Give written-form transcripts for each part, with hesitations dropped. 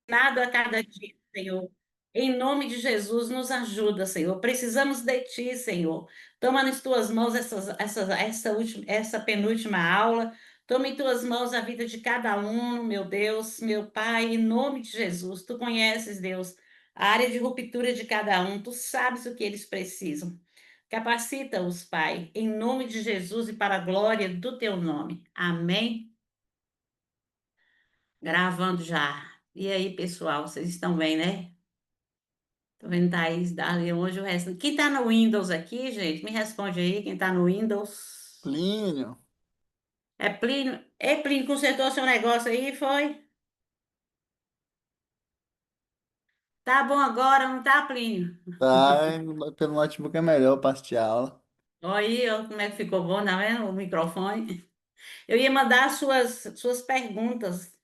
nada a cada dia, Senhor. Em nome de Jesus, nos ajuda, Senhor. Precisamos de Ti, Senhor. Toma nas Tuas mãos essa penúltima aula. Toma em Tuas mãos a vida de cada aluno, meu Deus, meu Pai, em nome de Jesus. Tu conheces, Deus, a área de ruptura de cada um. Tu sabes o que eles precisam. Capacita-os, Pai, em nome de Jesus e para a glória do Teu nome. Amém. Gravando já. E aí, pessoal, vocês estão bem, né? Tô vendo Thaís, Darlene, hoje o resto. Quem tá no Windows aqui, gente? Me responde aí, quem tá no Windows. Plínio, É Plínio? É Plínio, consertou seu negócio aí, foi? Tá bom agora, não tá, Plínio? tá? Pelo notebook é melhor para assistir a aula. Olha aí, ó, como é que ficou bom, tá vendo? O microfone. Eu ia mandar as suas perguntas.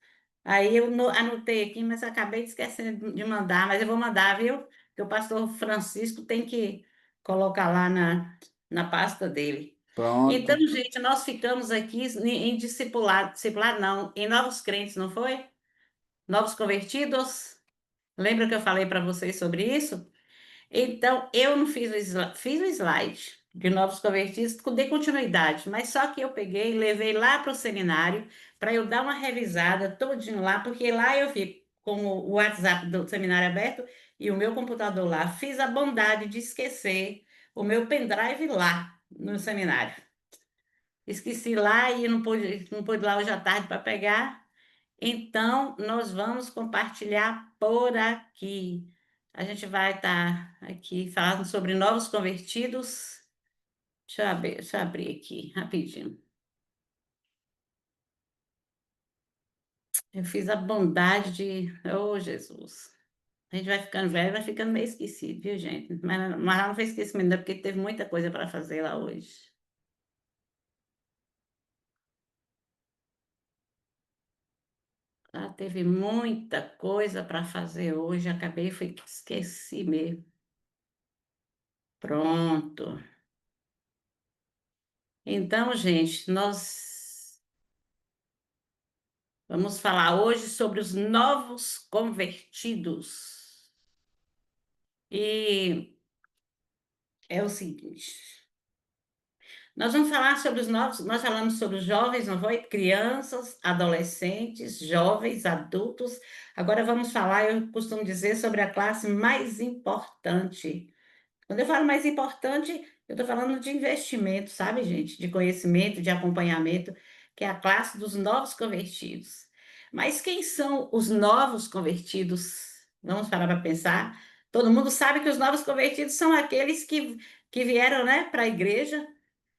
Aí eu anotei aqui, mas acabei de esquecendo de mandar. Mas eu vou mandar, viu? Porque o pastor Francisco tem que colocar lá na pasta dele. Então, Pronto, gente, nós ficamos aqui em discipulado não, em novos crentes, não foi? Novos convertidos. Lembra que eu falei para vocês sobre isso? Então, eu não fiz o slide de novos convertidos, dei continuidade, mas só que eu peguei e levei lá para o seminário para eu dar uma revisada todinho lá, porque lá eu vi com o WhatsApp do seminário aberto e o meu computador lá. Fiz a bondade de esquecer o meu pendrive lá no seminário. Esqueci lá e não pude lá hoje à tarde para pegar. Então, nós vamos compartilhar por aqui. A gente vai estar aqui falando sobre novos convertidos. Deixa eu abrir aqui rapidinho. Eu fiz a bondade de. Oh, Jesus. A gente vai ficando velho, vai ficando meio esquecido, viu, gente? Mas não foi esquecimento, não, porque teve muita coisa para fazer lá hoje. Lá teve muita coisa para fazer hoje, acabei, foi que esqueci mesmo. Pronto. Então, gente, nós vamos falar hoje sobre os novos convertidos. E é o seguinte, nós vamos falar sobre os novos, nós falamos sobre os jovens, não foi? Crianças, adolescentes, jovens, adultos. Agora vamos falar, eu costumo dizer, sobre a classe mais importante. Quando eu falo mais importante, eu estou falando de investimento, sabe, gente? De conhecimento, de acompanhamento, que é a classe dos novos convertidos. Mas quem são os novos convertidos? Vamos parar para pensar. Todo mundo sabe que os novos convertidos são aqueles que vieram, né, para a igreja,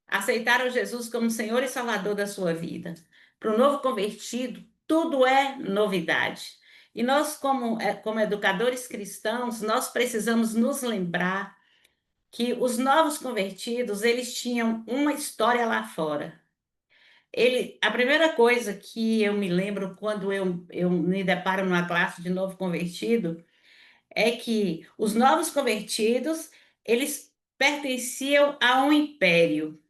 aceitaram Jesus como Senhor e Salvador da sua vida. Para o novo convertido, tudo é novidade. E nós, como educadores cristãos, nós precisamos nos lembrar que os novos convertidos, eles tinham uma história lá fora. A primeira coisa que eu me lembro quando eu me deparo numa classe de novo convertido é que os novos convertidos, eles pertenciam a um império.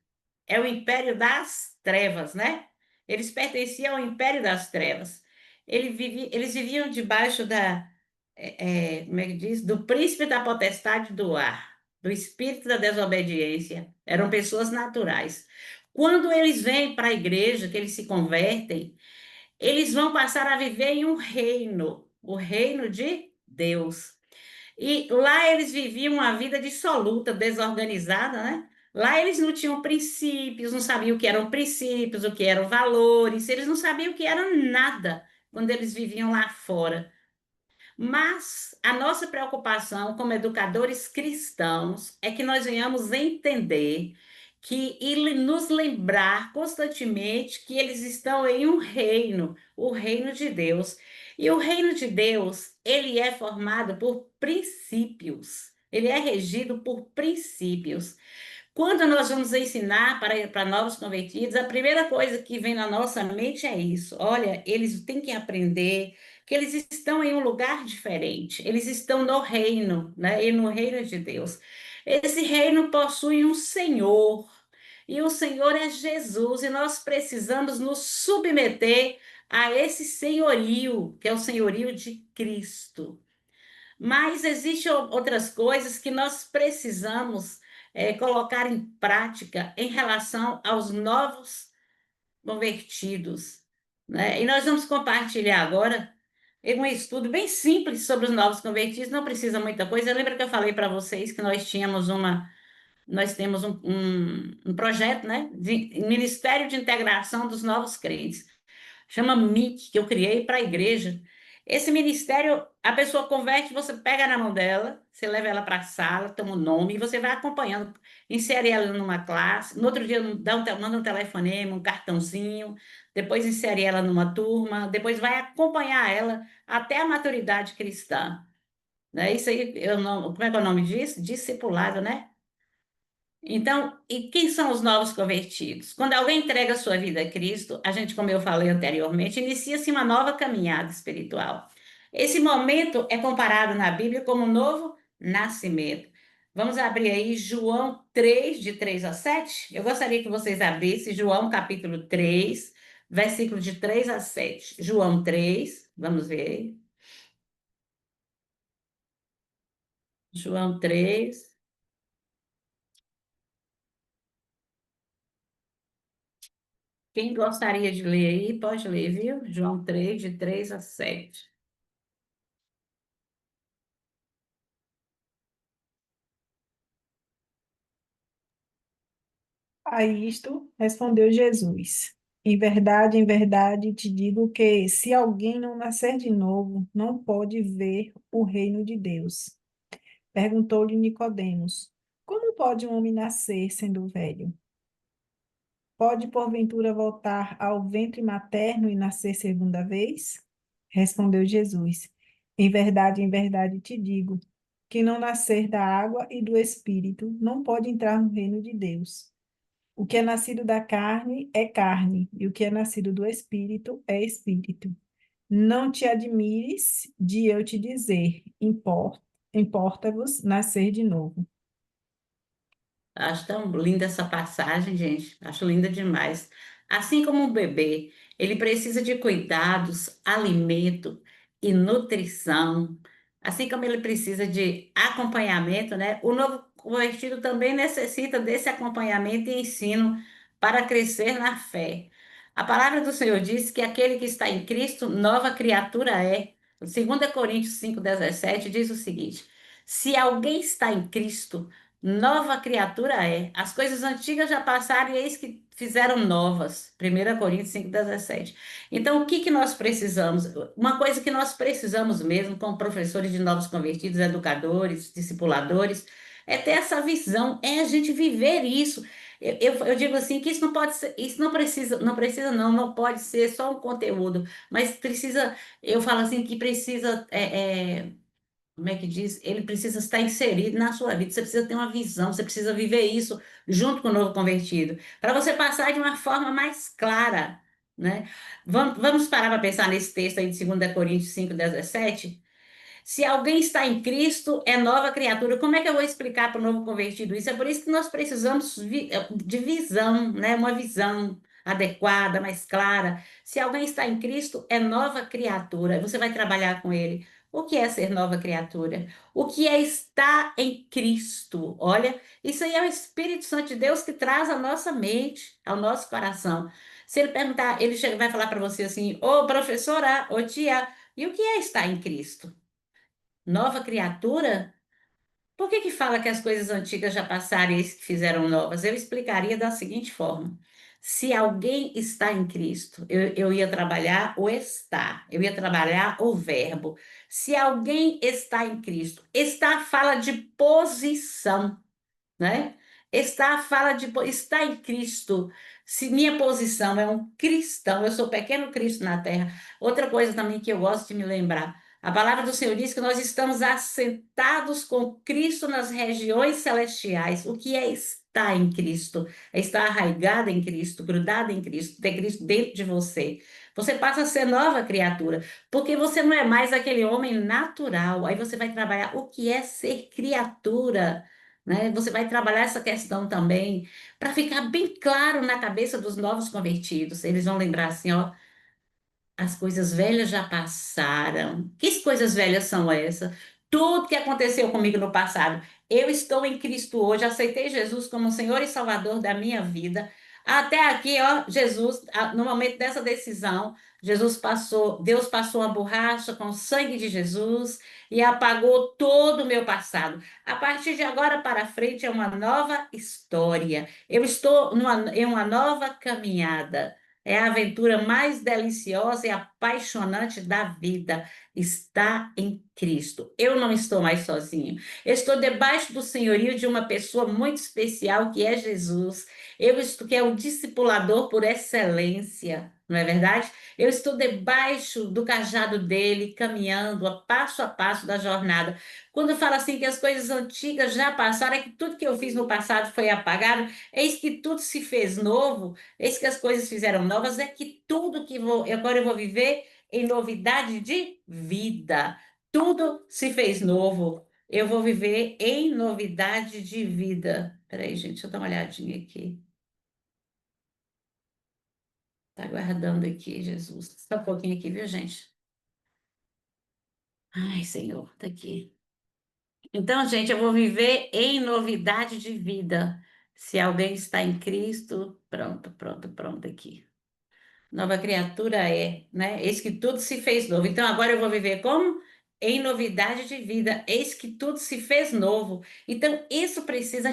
É o império das trevas, né? Eles pertenciam ao império das trevas. Eles viviam debaixo como é que diz? Do príncipe da potestade do ar, do espírito da desobediência. Eram pessoas naturais. Quando eles vêm para a igreja, que eles se convertem, eles vão passar a viver em um reino, o reino de Deus. E lá eles viviam uma vida dissoluta, desorganizada, né? Lá eles não tinham princípios, não sabiam o que eram princípios, o que eram valores, eles não sabiam o que era nada quando eles viviam lá fora. Mas a nossa preocupação como educadores cristãos é que nós venhamos entender que e nos lembrar constantemente que eles estão em um reino, o reino de Deus. E o reino de Deus, ele é formado por princípios. Ele é regido por princípios. Quando nós vamos ensinar para novos convertidos, a primeira coisa que vem na nossa mente é isso. Olha, eles têm que aprender que eles estão em um lugar diferente. Eles estão no reino, né? E no reino de Deus. Esse reino possui um Senhor. E o Senhor é Jesus, e nós precisamos nos submeter a esse senhorio, que é o senhorio de Cristo. Mas existem outras coisas que nós precisamos colocar em prática em relação aos novos convertidos, né? E nós vamos compartilhar agora um estudo bem simples sobre os novos convertidos, não precisa muita coisa. Lembra que eu falei para vocês que nós temos um projeto, né, de Ministério de Integração dos Novos Crentes, chama MIC, que eu criei para a igreja. Esse ministério, a pessoa converte, você pega na mão dela, você leva ela para a sala, toma o nome, e você vai acompanhando, insere ela numa classe, no outro dia manda um telefonema, um cartãozinho, depois insere ela numa turma, depois vai acompanhar ela até a maturidade cristã. Né? Isso aí, eu não, como é que é o nome disso? Discipulado, né? Então, e quem são os novos convertidos? Quando alguém entrega a sua vida a Cristo, a gente, como eu falei anteriormente, inicia-se uma nova caminhada espiritual. Esse momento é comparado na Bíblia como um novo nascimento. Vamos abrir aí João 3, de 3 a 7. Eu gostaria que vocês abrissem João capítulo 3, versículo de 3 a 7. João 3, vamos ver aí. João 3. Quem gostaria de ler aí, pode ler, viu? João 3, de 3 a 7. A isto respondeu Jesus: em verdade te digo que se alguém não nascer de novo, não pode ver o reino de Deus. Perguntou-lhe Nicodemos: Como pode um homem nascer sendo velho? Pode porventura voltar ao ventre materno e nascer segunda vez? Respondeu Jesus: em verdade te digo que não nascer da água e do espírito não pode entrar no reino de Deus. O que é nascido da carne é carne, e o que é nascido do espírito é espírito. Não te admires de eu te dizer, importa-vos nascer de novo. Acho tão linda essa passagem, gente. Acho linda demais. Assim como um bebê, ele precisa de cuidados, alimento e nutrição. Assim como ele precisa de acompanhamento, né? O novo convertido também necessita desse acompanhamento e ensino para crescer na fé. A palavra do Senhor diz que aquele que está em Cristo, nova criatura é. 2 Coríntios 5:17 diz o seguinte: se alguém está em Cristo, nova criatura é. As coisas antigas já passaram e eis que fizeram novas. 1 Coríntios 5:17. Então, o que que nós precisamos? Uma coisa que nós precisamos mesmo, como professores de novos convertidos, educadores, discipuladores, é ter essa visão, é a gente viver isso. Eu digo assim que isso não pode ser, isso não pode ser só um conteúdo, mas precisa, eu falo assim que precisa como é que diz? Ele precisa estar inserido na sua vida. Você precisa ter uma visão, você precisa viver isso junto com o novo convertido, para você passar de uma forma mais clara, né? Vamos parar para pensar nesse texto aí de 2 Coríntios 5:17. Se alguém está em Cristo, é nova criatura. Como é que eu vou explicar para o novo convertido isso? É por isso que nós precisamos de visão, né? Uma visão adequada, mais clara. Se alguém está em Cristo, é nova criatura. Você vai trabalhar com ele. O que é ser nova criatura? O que é estar em Cristo? Olha, isso aí é o Espírito Santo de Deus que traz à nossa mente, ao nosso coração. Se ele perguntar, vai falar para você assim: Ô professora, ô tia, e o que é estar em Cristo? Nova criatura? Por que que fala que as coisas antigas já passaram e eis que fizeram novas? Eu explicaria da seguinte forma: se alguém está em Cristo, eu ia trabalhar o estar, eu ia trabalhar o verbo. Se alguém está em Cristo, estar fala de posição, né? Está em Cristo. Se minha posição é um cristão, eu sou pequeno Cristo na terra. Outra coisa também que eu gosto de me lembrar, a palavra do Senhor diz que nós estamos assentados com Cristo nas regiões celestiais. O que é estar em Cristo? É estar arraigado em Cristo, grudado em Cristo, ter Cristo dentro de você. Você passa a ser nova criatura, porque você não é mais aquele homem natural. Aí você vai trabalhar o que é ser criatura, né? Você vai trabalhar essa questão também para ficar bem claro na cabeça dos novos convertidos. Eles vão lembrar assim, ó, as coisas velhas já passaram. Que coisas velhas são essas? Tudo que aconteceu comigo no passado. Eu estou em Cristo hoje, aceitei Jesus como Senhor e Salvador da minha vida. Até aqui, ó, Jesus, no momento dessa decisão, Deus passou uma borracha com o sangue de Jesus e apagou todo o meu passado. A partir de agora para frente é uma nova história. Eu estou em uma nova caminhada. É a aventura mais deliciosa e apaixonante da vida. Está em Cristo. Eu não estou mais sozinho. Eu estou debaixo do senhorio de uma pessoa muito especial que é Jesus. Eu estou que é o discipulador por excelência, não é verdade? Eu estou debaixo do cajado dele, caminhando a passo da jornada. Quando fala assim que as coisas antigas já passaram, é que tudo que eu fiz no passado foi apagado, eis que tudo se fez novo. Eis que as coisas fizeram novas, é que tudo que agora eu vou viver em novidade de vida. Tudo se fez novo. Eu vou viver em novidade de vida. Peraí, gente, deixa eu dar uma olhadinha aqui. Tá guardando aqui, Jesus. Só um pouquinho aqui, viu, gente? Ai, Senhor, tá aqui. Então, gente, eu vou viver em novidade de vida. Se alguém está em Cristo, pronto, pronto, pronto aqui. Nova criatura é, né? Eis que tudo se fez novo. Então agora eu vou viver como? Em novidade de vida. Eis que tudo se fez novo. Então isso precisa,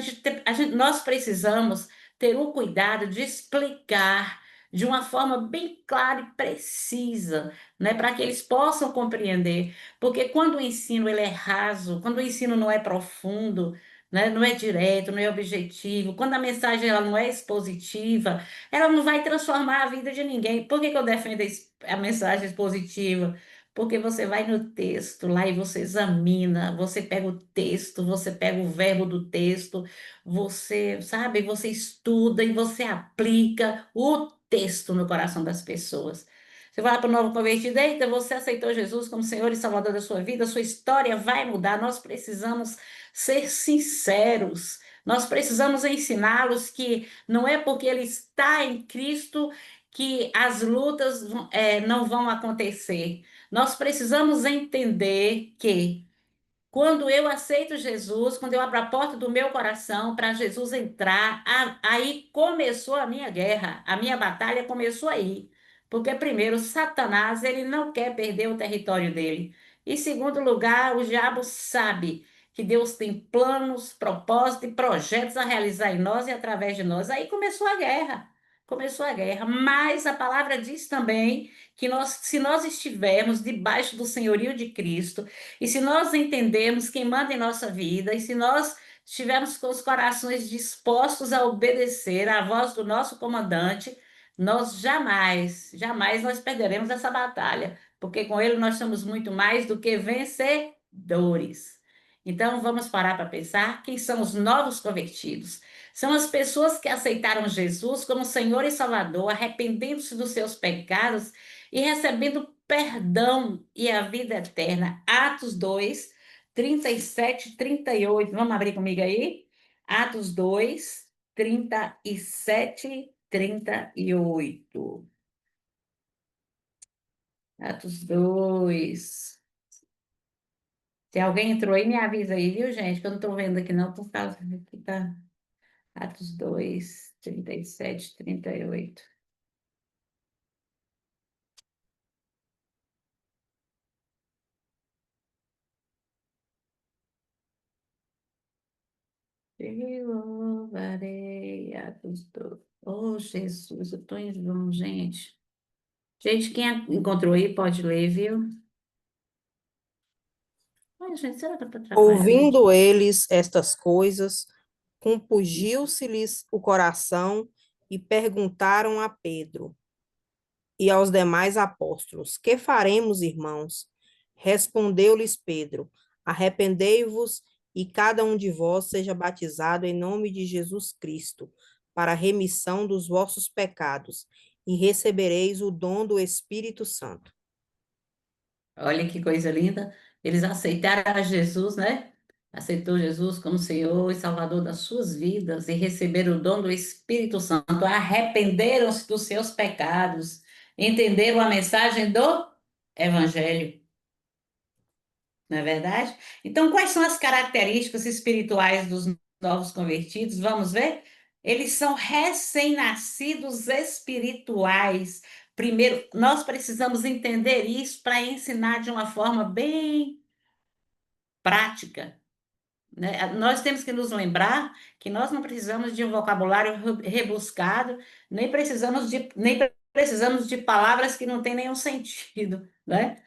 nós precisamos ter o cuidado de explicar de uma forma bem clara e precisa, né? Para que eles possam compreender. Porque quando o ensino ele é raso, quando o ensino não é profundo, né? Não é direto, não é objetivo, quando a mensagem ela não é expositiva, ela não vai transformar a vida de ninguém. Por que que eu defendo a mensagem expositiva? Porque você vai no texto lá e você examina, você pega o texto, você pega o verbo do texto, você, sabe, você estuda e você aplica o texto no coração das pessoas. Você vai lá para o novo convertido, eita, você aceitou Jesus como Senhor e Salvador da sua vida, sua história vai mudar. Nós precisamos ser sinceros, nós precisamos ensiná-los que não é porque ele está em Cristo que as lutas não vão acontecer. Nós precisamos entender que quando eu aceito Jesus, quando eu abro a porta do meu coração para Jesus entrar, aí começou a minha guerra, a minha batalha começou aí. Porque, primeiro, Satanás, ele não quer perder o território dele. Em segundo lugar, o diabo sabe que Deus tem planos, propósitos e projetos a realizar em nós e através de nós. Aí começou a guerra. Começou a guerra. Mas a palavra diz também que se nós estivermos debaixo do senhorio de Cristo, e se nós entendermos quem manda em nossa vida, e se nós estivermos com os corações dispostos a obedecer à voz do nosso comandante, nós jamais, jamais nós perderemos essa batalha, porque com ele nós somos muito mais do que vencedores. Então vamos parar para pensar quem são os novos convertidos. São as pessoas que aceitaram Jesus como Senhor e Salvador, arrependendo-se dos seus pecados e recebendo perdão e a vida eterna. Atos 2, 37, 38. Vamos abrir comigo aí? Atos 2, 37, 38. Atos 2. Se alguém entrou aí, me avisa aí, viu, gente? Que eu não estou vendo aqui, não, por causa que tá. Atos 2, 37, 38. Te louvarei, Atos 2. Oh, Jesus, eu estou em vão, gente. Gente, quem encontrou aí pode ler, viu? Ai, gente, será que eu estou atrapalhando aqui? Ouvindo eles estas coisas, compungiu-se-lhes o coração e perguntaram a Pedro e aos demais apóstolos: Que faremos, irmãos? Respondeu-lhes Pedro: Arrependei-vos e cada um de vós seja batizado em nome de Jesus Cristo, para a remissão dos vossos pecados, e recebereis o dom do Espírito Santo. Olha que coisa linda. Eles aceitaram a Jesus, né? Aceitou Jesus como Senhor e Salvador das suas vidas e receberam o dom do Espírito Santo. Arrependeram-se dos seus pecados. entenderam a mensagem do Evangelho, não é verdade? Então, quais são as características espirituais dos novos convertidos? Vamos ver? Eles são recém-nascidos espirituais. Primeiro, nós precisamos entender isso para ensinar de uma forma bem prática, né? Nós temos que nos lembrar que nós não precisamos de um vocabulário rebuscado, nem precisamos de palavras que não têm nenhum sentido, né?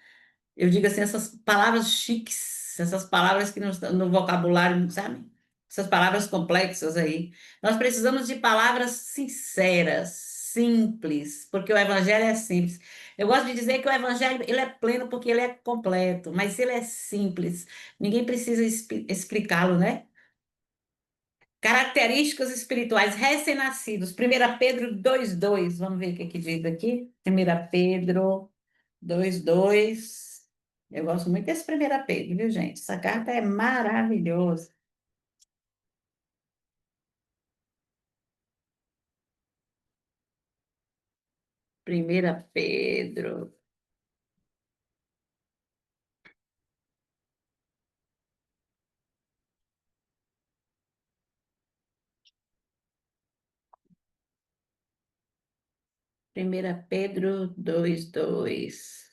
Eu digo assim, essas palavras chiques, essas palavras que não estão no vocabulário, sabe? Essas palavras complexas aí. Nós precisamos de palavras sinceras, simples, porque o evangelho é simples. Eu gosto de dizer que o evangelho, ele é pleno porque ele é completo, mas ele é simples. Ninguém precisa explicá-lo, né? Características espirituais recém-nascidos. 1 Pedro 2:2. Vamos ver o que diz aqui. 1 Pedro 2:2. Eu gosto muito desse 1 Pedro, viu, gente? Essa carta é maravilhosa. 1 Pedro. 1 Pedro 2:2.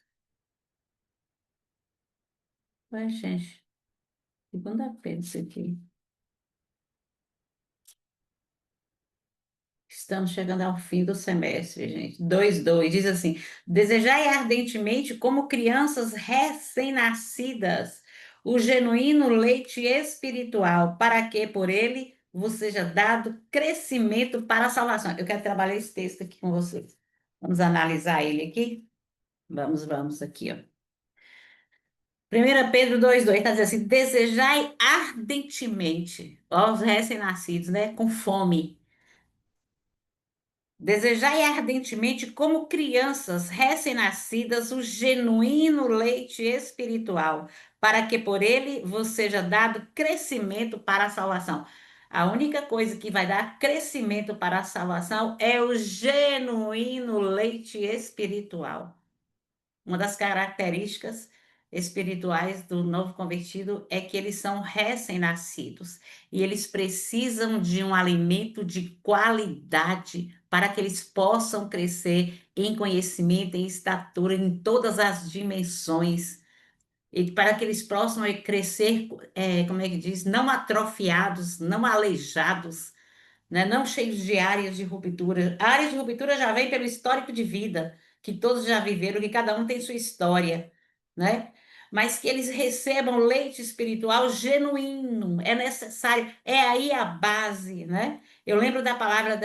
Vai, gente. 2 Pedro, isso aqui. Estamos chegando ao fim do semestre, gente. 2:2 diz assim: desejai ardentemente, como crianças recém-nascidas, o genuíno leite espiritual, para que por ele vos seja dado crescimento para a salvação. Eu quero trabalhar esse texto aqui com vocês. Vamos analisar ele aqui? Vamos aqui, ó. 1 Pedro 2:2 está dizendo assim: desejai ardentemente, ó, os recém-nascidos, né? Com fome. Desejai ardentemente, como crianças recém-nascidas, o genuíno leite espiritual, para que por ele vos seja dado crescimento para a salvação. A única coisa que vai dar crescimento para a salvação é o genuíno leite espiritual. Uma das características espirituais do novo convertido é que eles são recém-nascidos e eles precisam de um alimento de qualidade para que eles possam crescer em conhecimento, em estatura, em todas as dimensões. E para que eles possam crescer, como é que diz, não atrofiados, não aleijados, né? Não cheios de áreas de ruptura. A área de ruptura já vem pelo histórico de vida, que todos já viveram, que cada um tem sua história, né? Mas que eles recebam leite espiritual genuíno, é necessário, é aí a base, né? Eu lembro da palavra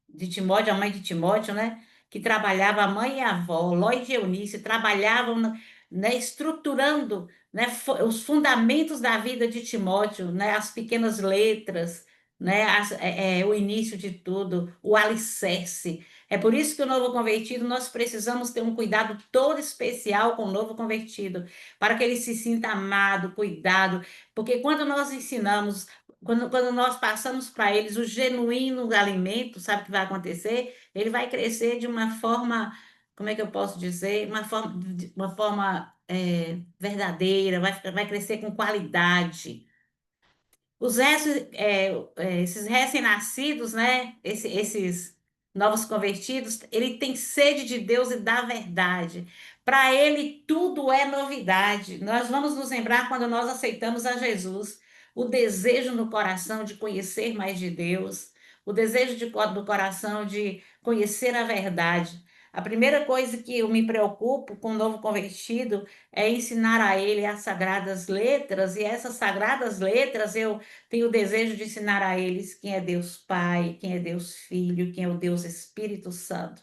de Timóteo, a mãe de Timóteo, né? Que trabalhava, a mãe e a avó, Lloyd e Eunice, trabalhavam, né, estruturando, né, os fundamentos da vida de Timóteo, né? As pequenas letras, né? O início de tudo, o alicerce. É por isso que o novo convertido, nós precisamos ter um cuidado todo especial com o novo convertido, para que ele se sinta amado, cuidado, porque quando nós ensinamos, quando nós passamos para eles o genuíno alimento, sabe o que vai acontecer? Ele vai crescer de uma forma, como é que eu posso dizer? Uma forma verdadeira, vai crescer com qualidade. Esses recém-nascidos, né? Esses novos convertidos, ele tem sede de Deus e da verdade. Para ele, tudo é novidade. Nós vamos nos lembrar quando nós aceitamos a Jesus, o desejo no coração de conhecer mais de Deus, o desejo do coração de conhecer a verdade. A primeira coisa que eu me preocupo com o novo convertido é ensinar a ele as sagradas letras, e essas sagradas letras eu tenho o desejo de ensinar a eles quem é Deus Pai, quem é Deus Filho, quem é o Deus Espírito Santo.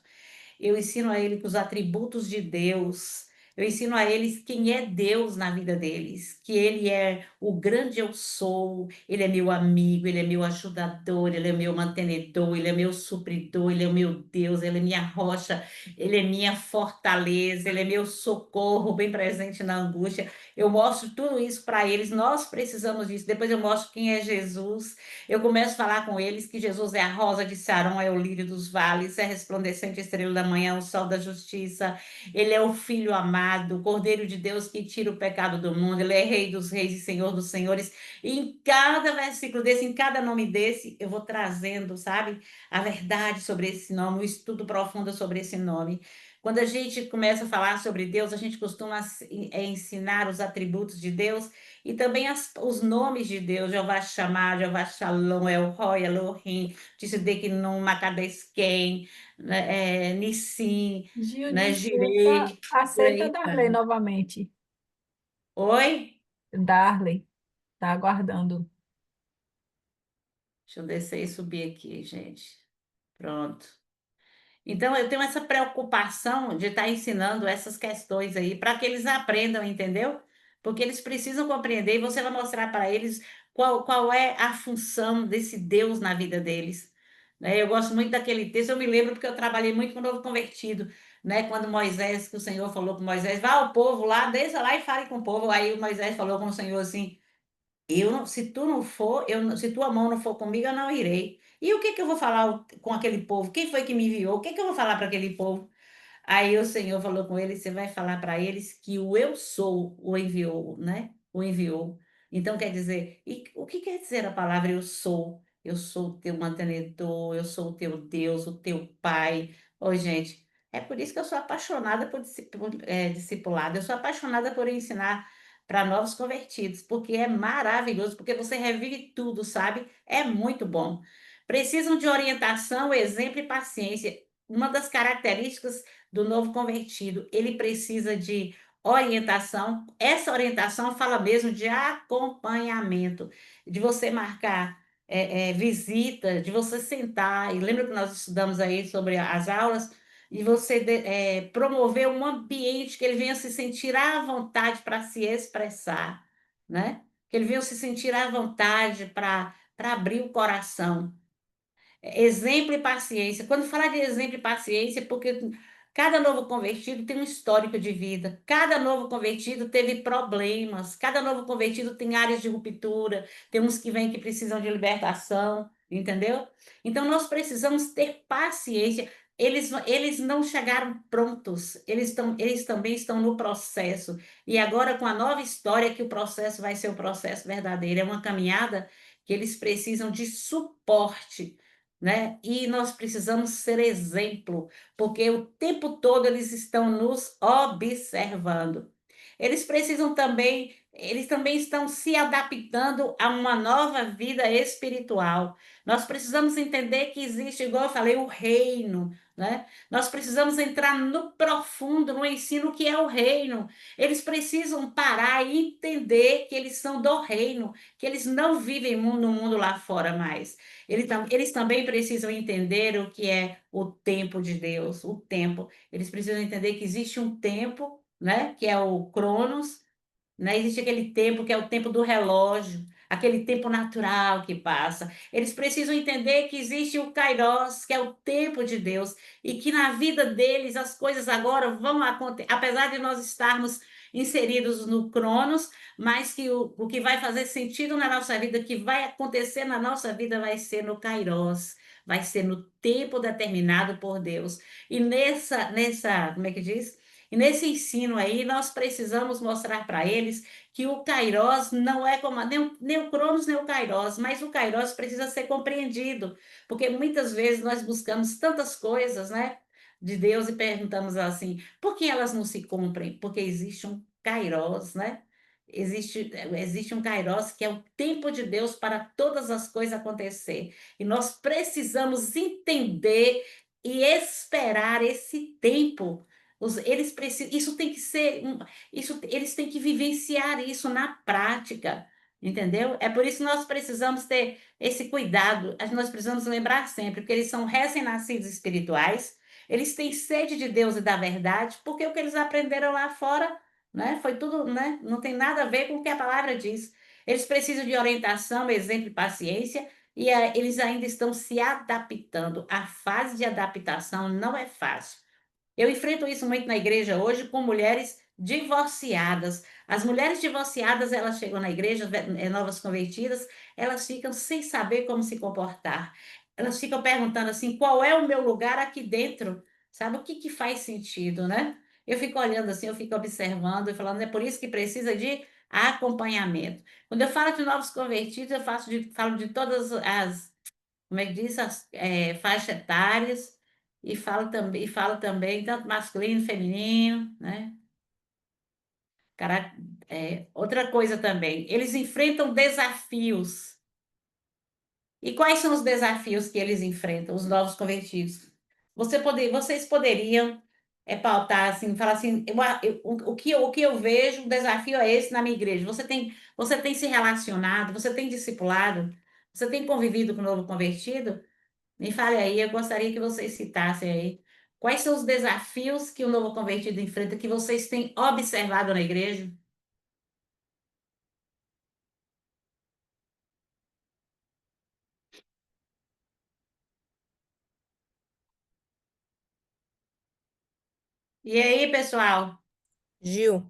Eu ensino a ele que os atributos de Deus, Eu ensino a eles quem é Deus na vida deles, que Ele é o grande eu sou, Ele é meu amigo, Ele é meu ajudador, Ele é meu mantenedor, Ele é meu supridor, Ele é o meu Deus, Ele é minha rocha, Ele é minha fortaleza, Ele é meu socorro, bem presente na angústia. Eu mostro tudo isso para eles, nós precisamos disso. Depois eu mostro quem é Jesus. Eu começo a falar com eles que Jesus é a rosa de Saron, é o lírio dos vales, é a resplandecente estrela da manhã, o sol da justiça. Ele é o Filho amado, o Cordeiro de Deus que tira o pecado do mundo. Ele é Rei dos reis e Senhor dos senhores. E em cada versículo desse, em cada nome desse, eu vou trazendo, sabe, a verdade sobre esse nome, o estudo profundo sobre esse nome. Quando a gente começa a falar sobre Deus, a gente costuma ensinar os atributos de Deus e também os nomes de Deus, Jeová Shammah, Jeová Shalom, El Roi, Elohim, Tsidkenu, Makadesken, né, Nissim, Gil, né, desculpa, Jireh, e por aceita aí Darley vai. novamente. Oi? Darley, tá aguardando. Deixa eu descer e subir aqui, gente. Pronto. Então, eu tenho essa preocupação de estar ensinando essas questões aí para que eles aprendam, entendeu? Porque eles precisam compreender e você vai mostrar para eles qual é a função desse Deus na vida deles. Né? Eu gosto muito daquele texto, eu me lembro porque eu trabalhei muito com o novo convertido, né? Quando Moisés, que o Senhor falou com Moisés, vá ao povo lá, desça lá e fale com o povo. Aí o Moisés falou com o Senhor assim. Se tu não for, se tua mão não for comigo, eu não irei. E o que que eu vou falar com aquele povo? Quem foi que me enviou? O que que eu vou falar para aquele povo? Aí o Senhor falou com ele, você vai falar para eles que o eu sou o enviou, né? O enviou. Então quer dizer, e o que quer dizer a palavra eu sou? Eu sou o teu mantenedor, eu sou o teu Deus, o teu Pai. Ô, gente, é por isso que eu sou apaixonada discipulado. Eu sou apaixonada por ensinar para novos convertidos, porque é maravilhoso, porque você revive tudo, sabe? É muito bom. Precisam de orientação, exemplo e paciência. Uma das características do novo convertido. Ele precisa de orientação. Essa orientação fala mesmo de acompanhamento, de você marcar visita, de você sentar. E lembra que nós estudamos aí sobre as aulas? E você promover um ambiente que ele venha se sentir à vontade para se expressar, né? Que ele venha se sentir à vontade para abrir o coração. Exemplo e paciência. Quando falar de exemplo e paciência, porque cada novo convertido tem um histórico de vida, cada novo convertido teve problemas, cada novo convertido tem áreas de ruptura, tem uns que vêm que precisam de libertação, entendeu? Então nós precisamos ter paciência. Eles não chegaram prontos, eles também estão no processo. E agora, com a nova história, que o processo vai ser o processo verdadeiro, é uma caminhada que eles precisam de suporte, né? E nós precisamos ser exemplo, porque o tempo todo eles estão nos observando. Eles também estão se adaptando a uma nova vida espiritual. Nós precisamos entender que existe, igual eu falei, o reino, né? Nós precisamos entrar no profundo, no ensino que é o reino. Eles precisam parar e entender que eles são do reino, que eles não vivem no mundo lá fora mais. Eles também precisam entender o que é o tempo de Deus, o tempo. Eles precisam entender que existe um tempo, né, que é o Cronos, né? Existe aquele tempo que é o tempo do relógio, aquele tempo natural que passa. Eles precisam entender que existe o Kairos, que é o tempo de Deus, e que na vida deles as coisas agora vão acontecer, apesar de nós estarmos inseridos no Cronos, mas que o que vai fazer sentido na nossa vida, que vai acontecer na nossa vida, vai ser no Kairos, vai ser no tempo determinado por Deus. E como é que diz? E nesse ensino aí, nós precisamos mostrar para eles que o Kairos não é como nem o Cronos, nem o Kairos, mas o Kairos precisa ser compreendido, porque muitas vezes nós buscamos tantas coisas, né, de Deus e perguntamos assim, por que elas não se cumprem? Porque existe um Kairos, né? Existe um Kairos que é o tempo de Deus para todas as coisas acontecer. E nós precisamos entender e esperar esse tempo. Eles precisam, isso tem que ser, eles têm que vivenciar isso na prática, entendeu? É por isso que nós precisamos ter esse cuidado, nós precisamos lembrar sempre, porque eles são recém-nascidos espirituais, Eles têm sede de Deus e da verdade, porque o que eles aprenderam lá fora, né, foi tudo, né, não tem nada a ver com o que a palavra diz. Eles precisam de orientação, exemplo e paciência, e eles ainda estão se adaptando. A fase de adaptação não é fácil. Eu enfrento isso muito na igreja hoje com mulheres divorciadas. As mulheres divorciadas, elas chegam na igreja, novas convertidas, elas ficam sem saber como se comportar. Elas ficam perguntando assim, qual é o meu lugar aqui dentro? Sabe o que que faz sentido, né? Eu fico olhando assim, eu fico observando e falando, é por isso que precisa de acompanhamento. Quando eu falo de novos convertidos, falo de todas as, como é que diz, as faixas etárias, e falo também tanto masculino, feminino, né? Outra coisa também, eles enfrentam desafios. E quais são os desafios que eles enfrentam, os novos convertidos? Vocês poderiam pautar assim, falar assim, o que eu vejo, o desafio é esse na minha igreja. Você tem se relacionado, você tem discipulado, você tem convivido com o novo convertido? Me fale aí, eu gostaria que vocês citassem aí. Quais são os desafios que o novo convertido enfrenta, que vocês têm observado na igreja? E aí, pessoal? Gil,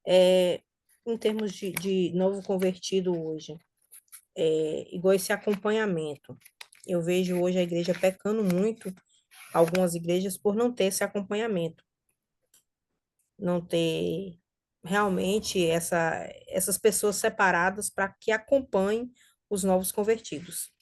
em termos de novo convertido hoje, igual esse acompanhamento. Eu vejo hoje a igreja pecando muito, algumas igrejas, por não ter esse acompanhamento, não ter realmente essas pessoas separadas para que acompanhem os novos convertidos.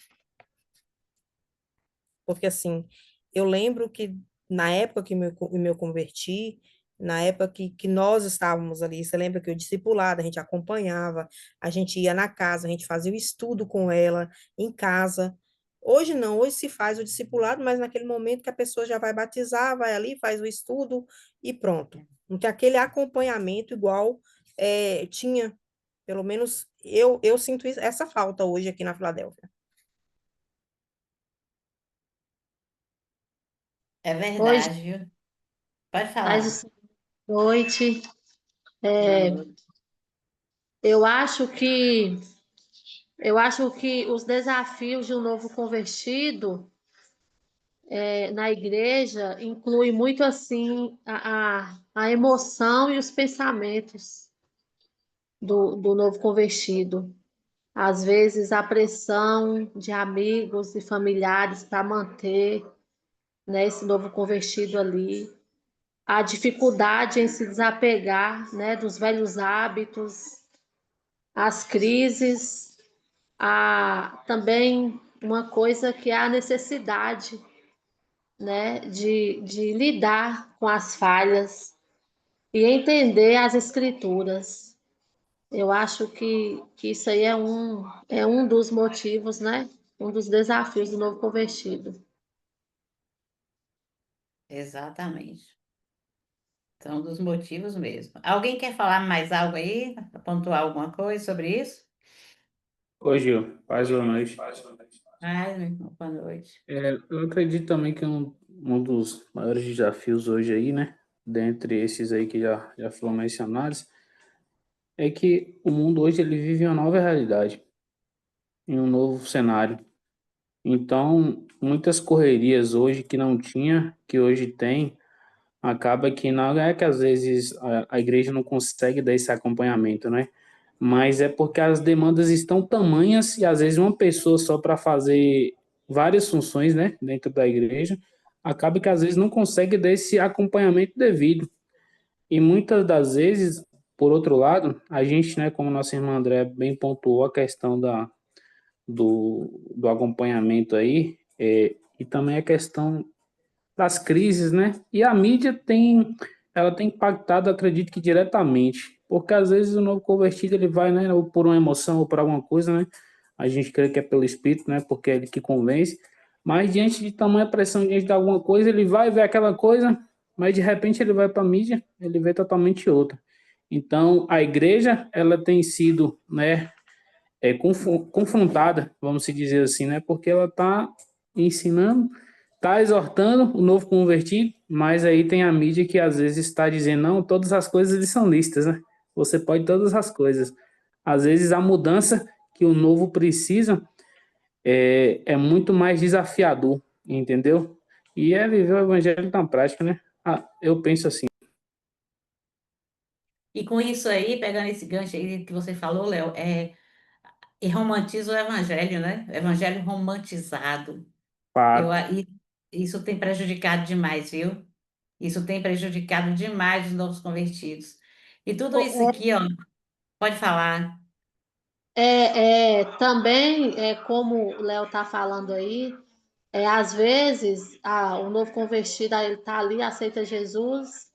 Porque, assim, eu lembro que na época que me converti, na época que nós estávamos ali, você lembra que eu discipulada, a gente acompanhava, a gente ia na casa, a gente fazia o estudo com ela em casa. Hoje não, hoje se faz o discipulado, mas naquele momento que a pessoa já vai batizar, vai ali, faz o estudo e pronto. Não tem aquele acompanhamento igual tinha, pelo menos eu sinto essa falta hoje aqui na Filadélfia. É Oi, verdade, viu? Pode falar. Paz, boa noite. Boa É, noite. eu acho que eu acho que os desafios de um novo convertido na igreja inclui muito assim a emoção e os pensamentos do novo convertido. Às vezes a pressão de amigos e familiares para manter, né, esse novo convertido ali. A dificuldade em se desapegar, né, dos velhos hábitos, as crises, também uma coisa que é a necessidade, né, de lidar com as falhas e entender as escrituras. Eu acho que isso aí é um dos motivos, né, um dos desafios do novo convertido. Exatamente. São dos motivos mesmo. Alguém quer falar mais algo aí? Pontuar alguma coisa sobre isso? Oi, Gil. Paz, boa noite. Ai, meu irmão, boa noite. Eu acredito também que um dos maiores desafios hoje aí, né, dentre esses aí que já foram mencionados, é que o mundo hoje ele vive uma nova realidade, em um novo cenário. Então, muitas correrias hoje que não tinha, que hoje tem, acaba que não é que às vezes a igreja não consegue dar esse acompanhamento, né? Mas é porque as demandas estão tamanhas e às vezes uma pessoa só para fazer várias funções, né, dentro da igreja, acaba que às vezes não consegue dar esse acompanhamento devido. E muitas das vezes, por outro lado, a gente, né, como nossa irmã André bem pontuou a questão do acompanhamento aí, e também a questão das crises, né? E a mídia ela tem impactado, acredito que diretamente, porque às vezes o novo convertido ele vai, né, ou por uma emoção ou por alguma coisa, né? A gente crê que é pelo espírito, né? Porque é ele que convence. Mas diante de tamanha pressão, diante de alguma coisa, ele vai ver aquela coisa, mas de repente ele vai para a mídia, ele vê totalmente outra. Então, a igreja, ela tem sido, né, confrontada, vamos se dizer assim, né? Porque ela está ensinando, está exortando o novo convertido, mas aí tem a mídia que às vezes está dizendo, não, todas as coisas eles são listas, né? Você pode todas as coisas. Às vezes a mudança que o novo precisa é muito mais desafiador, entendeu? E é viver o evangelho na prática, né? Eu penso assim. E com isso aí, pegando esse gancho aí que você falou, Léo, e romantiza o evangelho, né? Evangelho romantizado. Eu, Fato. a- e isso tem prejudicado demais, viu? Isso tem prejudicado demais os novos convertidos. E tudo isso aqui, ó, pode falar. Também, como o Léo está falando aí, às vezes o novo convertido ele está ali, aceita Jesus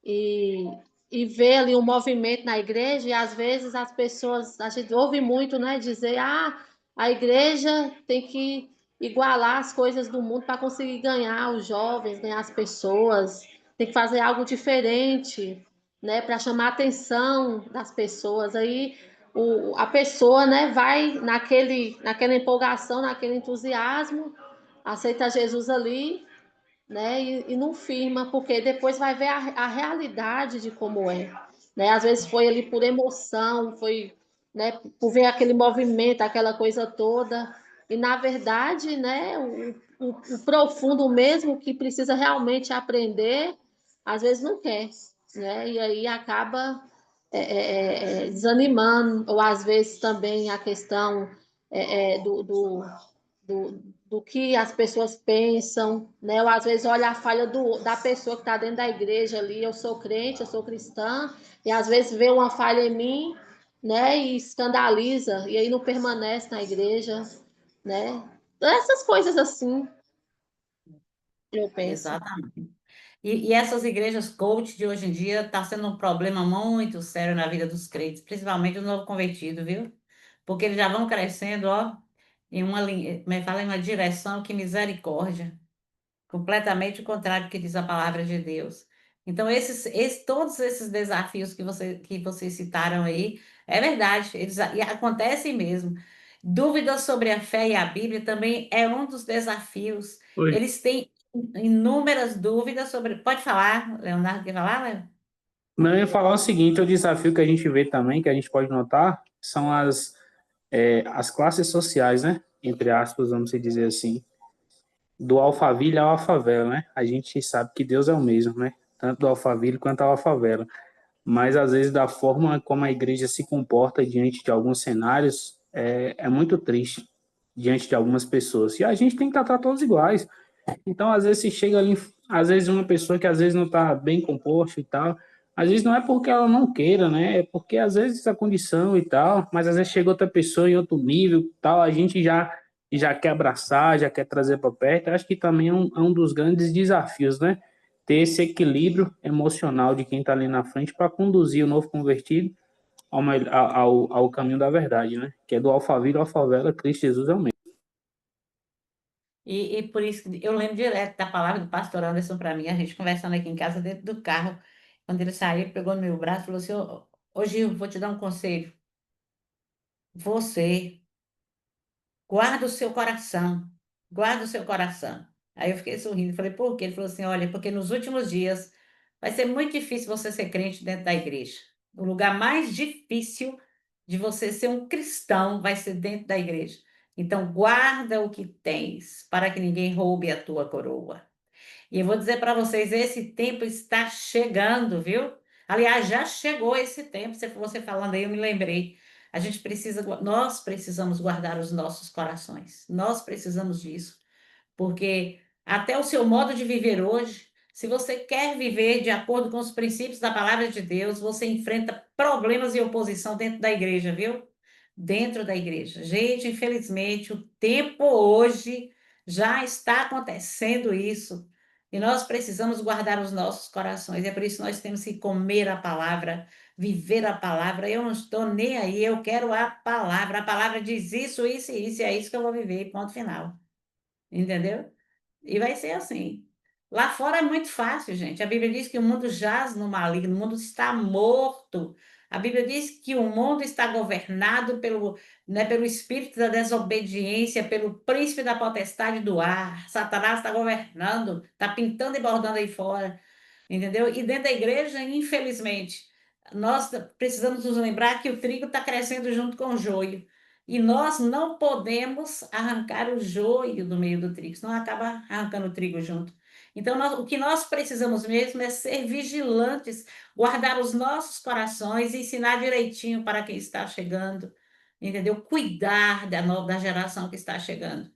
e, e vê ali um movimento na igreja, e às vezes as pessoas, a gente ouve muito, né, dizer, a igreja tem que igualar as coisas do mundo para conseguir ganhar os jovens, ganhar as pessoas, tem que fazer algo diferente, né, para chamar a atenção das pessoas. Aí a pessoa, né, vai naquela empolgação, naquele entusiasmo, aceita Jesus ali, né? E não firma, porque depois vai ver a realidade de como é, né? Às vezes foi ali por emoção, foi, né, por ver aquele movimento, aquela coisa toda, e na verdade, né, o profundo mesmo que precisa realmente aprender, às vezes não quer, né? E aí acaba desanimando, ou às vezes também a questão do que as pessoas pensam, né? Ou às vezes olha a falha da pessoa que está dentro da igreja ali, eu sou crente, eu sou cristã, e às vezes vê uma falha em mim, né? E escandaliza, e aí não permanece na igreja, né? Essas coisas assim, eu penso. Exatamente. E essas igrejas coach de hoje em dia está sendo um problema muito sério na vida dos crentes, principalmente os novo convertido, viu? Porque eles já vão crescendo, ó, em uma linha, como é que fala, em uma direção que misericórdia. Completamente o contrário do que diz a palavra de Deus. Então, todos esses desafios que vocês citaram aí, é verdade, e acontecem mesmo. Dúvidas sobre a fé e a Bíblia também é um dos desafios. Oi. Eles têm inúmeras dúvidas sobre. Pode falar, Leonardo, quer falar, Léo? Não, eu ia falar o seguinte, o desafio que a gente vê também, que a gente pode notar, são as classes sociais, né? Entre aspas, vamos dizer assim, do Alphaville ao Alfavela, né? A gente sabe que Deus é o mesmo, né? Tanto do Alphaville quanto ao Alfavela. Mas, às vezes, da forma como a igreja se comporta diante de alguns cenários, é muito triste diante de algumas pessoas. E a gente tem que tratar todos iguais. Então, às vezes, se chega ali, às vezes, uma pessoa que às vezes não está bem composta e tal, às vezes não é porque ela não queira, né? É porque às vezes a condição e tal, mas às vezes chega outra pessoa em outro nível e tal, a gente já quer abraçar, já quer trazer para perto. Eu acho que também é um dos grandes desafios, né? Ter esse equilíbrio emocional de quem está ali na frente para conduzir o novo convertido ao caminho da verdade, né? Que é do Alphaville ao Alfavela, Cristo Jesus é o mesmo. E por isso que eu lembro direto da palavra do pastor Anderson para mim, a gente conversando aqui em casa dentro do carro. Quando ele saiu, ele pegou no meu braço e falou assim: Ô Gil, vou te dar um conselho. Você guarda o seu coração, guarda o seu coração. Aí eu fiquei sorrindo, falei, por quê? Ele falou assim, olha, porque nos últimos dias vai ser muito difícil você ser crente dentro da igreja. O lugar mais difícil de você ser um cristão vai ser dentro da igreja. Então, guarda o que tens, para que ninguém roube a tua coroa. E eu vou dizer para vocês, esse tempo está chegando, viu? Aliás, já chegou esse tempo. Você falando aí, eu me lembrei. Nós precisamos guardar os nossos corações. Nós precisamos disso, porque até o seu modo de viver hoje, se você quer viver de acordo com os princípios da palavra de Deus, você enfrenta problemas e oposição dentro da igreja, viu? Dentro da igreja. Gente, infelizmente, o tempo hoje já está acontecendo isso. E nós precisamos guardar os nossos corações. É por isso que nós temos que comer a palavra, viver a palavra. Eu não estou nem aí, eu quero a palavra. A palavra diz isso, isso e isso, e é isso que eu vou viver, ponto final. Entendeu? E vai ser assim. Lá fora é muito fácil, gente. A Bíblia diz que o mundo jaz no maligno, o mundo está morto. A Bíblia diz que o mundo está governado pelo, né, pelo espírito da desobediência, pelo príncipe da potestade do ar. Satanás está governando, está pintando e bordando aí fora, entendeu? E dentro da igreja, infelizmente, nós precisamos nos lembrar que o trigo está crescendo junto com o joio. E nós não podemos arrancar o joio do meio do trigo, senão acaba arrancando o trigo junto. Então, o que nós precisamos mesmo é ser vigilantes, guardar os nossos corações e ensinar direitinho para quem está chegando, entendeu? Cuidar da geração que está chegando,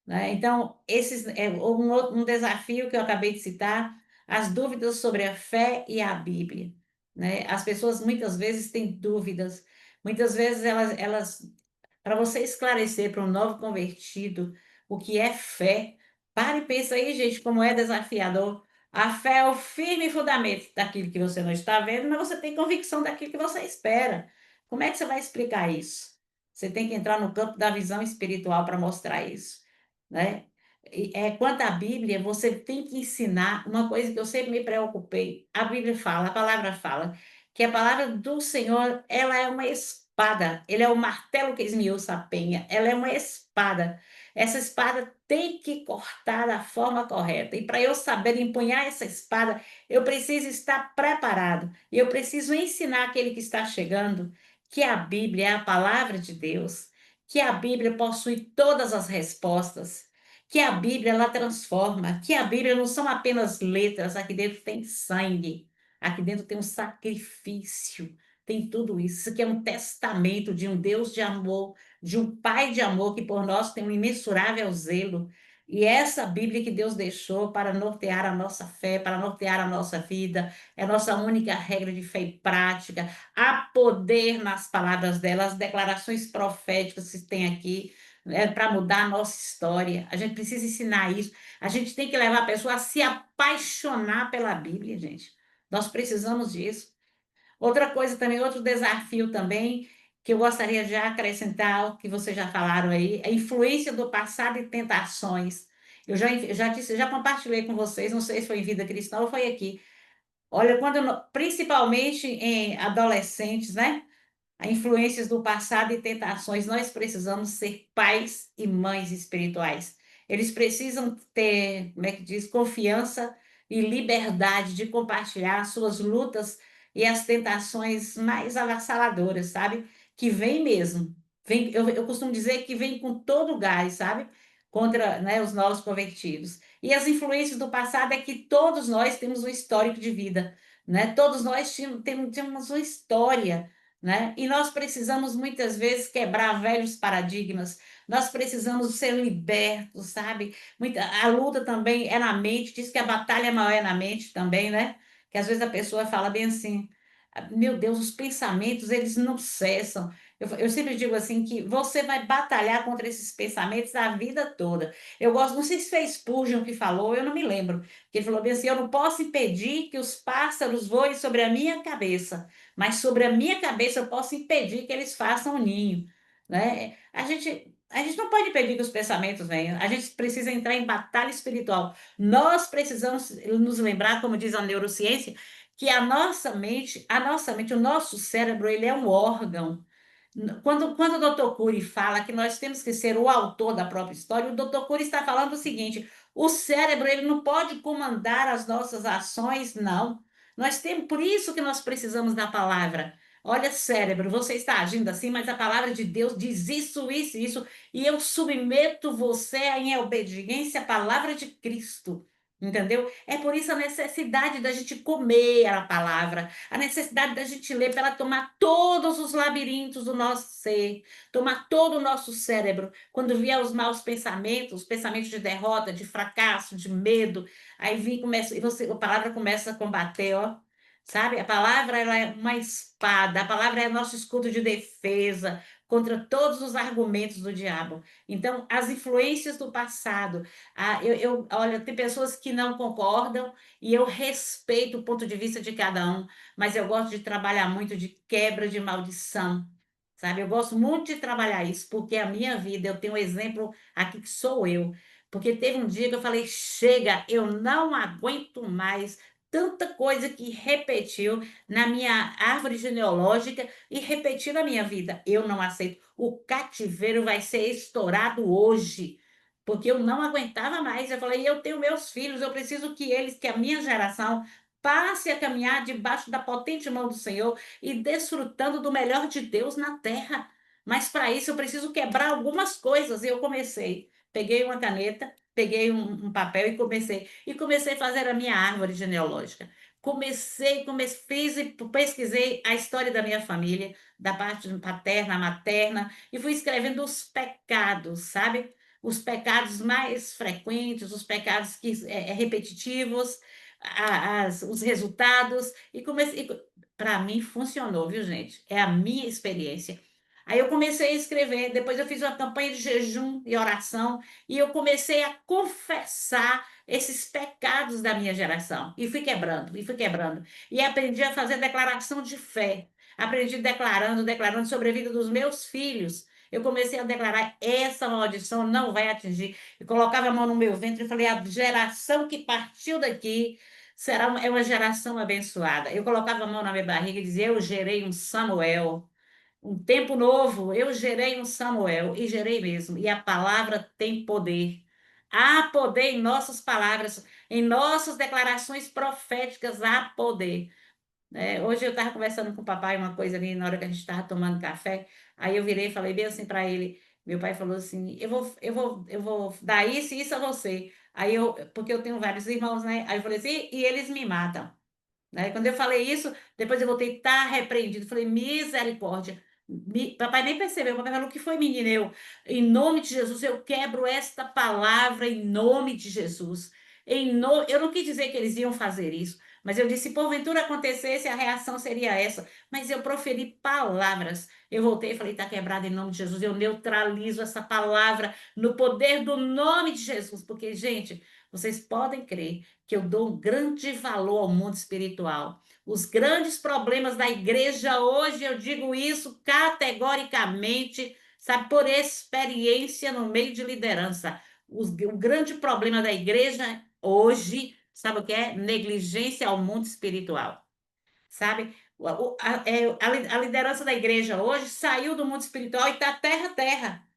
né? Então, esses é um desafio que eu acabei de citar, as dúvidas sobre a fé e a Bíblia, né? As pessoas muitas vezes têm dúvidas, muitas vezes elas para você esclarecer para um novo convertido o que é fé, pare e pensa aí, gente, como é desafiador. A fé é o firme fundamento daquilo que você não está vendo, mas você tem convicção daquilo que você espera. Como é que você vai explicar isso? Você tem que entrar no campo da visão espiritual para mostrar isso, né? Quanto à Bíblia, você tem que ensinar uma coisa que eu sempre me preocupei. A Bíblia fala, a palavra fala, que a palavra do Senhor, ela é uma espada, ele é o martelo que esmiuça a penha, ela é uma espada. Essa espada tem que cortar da forma correta. E para eu saber empunhar essa espada, eu preciso estar preparado. E eu preciso ensinar aquele que está chegando que a Bíblia é a palavra de Deus, que a Bíblia possui todas as respostas, que a Bíblia ela transforma, que a Bíblia não são apenas letras, aqui dentro tem sangue, aqui dentro tem um sacrifício, tem tudo isso. Isso aqui é um testamento de um Deus de amor, de um Pai de amor que por nós tem um imensurável zelo. E essa Bíblia que Deus deixou para nortear a nossa fé, para nortear a nossa vida, é a nossa única regra de fé e prática. Há poder nas palavras dela, as declarações proféticas que tem aqui, né, para mudar a nossa história. A gente precisa ensinar isso. A gente tem que levar a pessoa a se apaixonar pela Bíblia, gente. Nós precisamos disso. Outra coisa também, outro desafio também, que eu gostaria de acrescentar, que vocês já falaram aí, é a influência do passado e tentações. Eu já disse, já compartilhei com vocês, não sei se foi em Vida Cristã ou foi aqui. Olha, principalmente em adolescentes, né? A influências do passado e tentações, nós precisamos ser pais e mães espirituais. Eles precisam ter, como é que diz, confiança e liberdade de compartilhar suas lutas e as tentações mais avassaladoras, sabe? Que vem mesmo. Vem, eu costumo dizer que vem com todo o gás, sabe? Contra, né, os novos convertidos. E as influências do passado é que todos nós temos um histórico de vida, né? Todos nós temos uma história, né? E nós precisamos muitas vezes quebrar velhos paradigmas, nós precisamos ser libertos, sabe? A luta também é na mente, diz que a batalha maior é na mente também, né? Que às vezes a pessoa fala bem assim, meu Deus, os pensamentos, eles não cessam. Eu sempre digo assim, que você vai batalhar contra esses pensamentos a vida toda. Eu gosto, não sei se foi Spurgeon que falou, eu não me lembro, que ele falou bem assim, eu não posso impedir que os pássaros voem sobre a minha cabeça, mas sobre a minha cabeça eu posso impedir que eles façam um ninho, né? A gente não pode impedir que os pensamentos venham, a gente precisa entrar em batalha espiritual. Nós precisamos nos lembrar, como diz a neurociência, que a nossa mente, o nosso cérebro, ele é um órgão. Quando o Dr. Cury fala que nós temos que ser o autor da própria história, o Dr. Cury está falando o seguinte: o cérebro ele não pode comandar as nossas ações, não. Nós temos, por isso que nós precisamos da palavra. Olha, cérebro, você está agindo assim, mas a palavra de Deus diz isso, isso, isso, e eu submeto você em obediência à palavra de Cristo. Entendeu? É por isso a necessidade da gente comer a palavra, a necessidade da gente ler para ela tomar todos os labirintos do nosso ser, tomar todo o nosso cérebro. Quando vier os maus pensamentos, os pensamentos de derrota, de fracasso, de medo, aí vem, começa, a palavra começa a combater, ó. Sabe? A palavra ela é uma espada, a palavra é nosso escudo de defesa contra todos os argumentos do diabo. Então, as influências do passado. Olha, tem pessoas que não concordam e eu respeito o ponto de vista de cada um, mas eu gosto de trabalhar muito de quebra de maldição, sabe? Eu gosto muito de trabalhar isso, porque a minha vida, eu tenho um exemplo aqui que sou eu. Porque teve um dia que eu falei: chega, eu não aguento mais tanta coisa que repetiu na minha árvore genealógica e repetiu na minha vida. Eu não aceito. O cativeiro vai ser estourado hoje, porque eu não aguentava mais. Eu falei, eu tenho meus filhos, eu preciso que eles, que a minha geração, passe a caminhar debaixo da potente mão do Senhor e desfrutando do melhor de Deus na terra. Mas para isso eu preciso quebrar algumas coisas. E eu comecei. Peguei uma caneta, peguei um papel e comecei a fazer a minha árvore genealógica. Fiz e pesquisei a história da minha família, da parte paterna, materna, e fui escrevendo os pecados, sabe? Os pecados mais frequentes, os pecados que repetitivos, os resultados, e comecei. Para mim funcionou, viu, gente? É a minha experiência. Aí eu comecei a escrever, depois eu fiz uma campanha de jejum e oração, e eu comecei a confessar esses pecados da minha geração. E fui quebrando, e fui quebrando. E aprendi a fazer declaração de fé. Aprendi declarando sobre a vida dos meus filhos. Eu comecei a declarar: essa maldição não vai atingir. E colocava a mão no meu ventre e falei: a geração que partiu daqui é uma geração abençoada. Eu colocava a mão na minha barriga e dizia: eu gerei um Samuel. Um tempo novo, eu gerei um Samuel, e gerei mesmo. E a palavra tem poder. Há poder em nossas palavras, em nossas declarações proféticas, há poder. Hoje eu estava conversando com o papai uma coisa ali na hora que a gente estava tomando café. Aí eu virei e falei bem assim para ele. Meu pai falou assim: eu vou dar isso e isso a você. Porque eu tenho vários irmãos, né? Aí eu falei assim: e eles me matam. Né? Quando eu falei isso, depois eu voltei, tá repreendido. Falei, misericórdia. Papai nem percebeu, papai falou, o que foi, menina? Em nome de Jesus, eu quebro esta palavra em nome de Jesus. Eu não quis dizer que eles iam fazer isso, mas eu disse, se porventura acontecesse, a reação seria essa. Mas eu proferi palavras. Eu voltei e falei, tá quebrado em nome de Jesus. Eu neutralizo essa palavra no poder do nome de Jesus. Porque, gente, vocês podem crer que eu dou um grande valor ao mundo espiritual. Os grandes problemas da igreja hoje, eu digo isso categoricamente, sabe, por experiência no meio de liderança. O grande problema da igreja hoje, sabe o que é? Negligência ao mundo espiritual, sabe? A liderança da igreja hoje saiu do mundo espiritual e está terra a terra.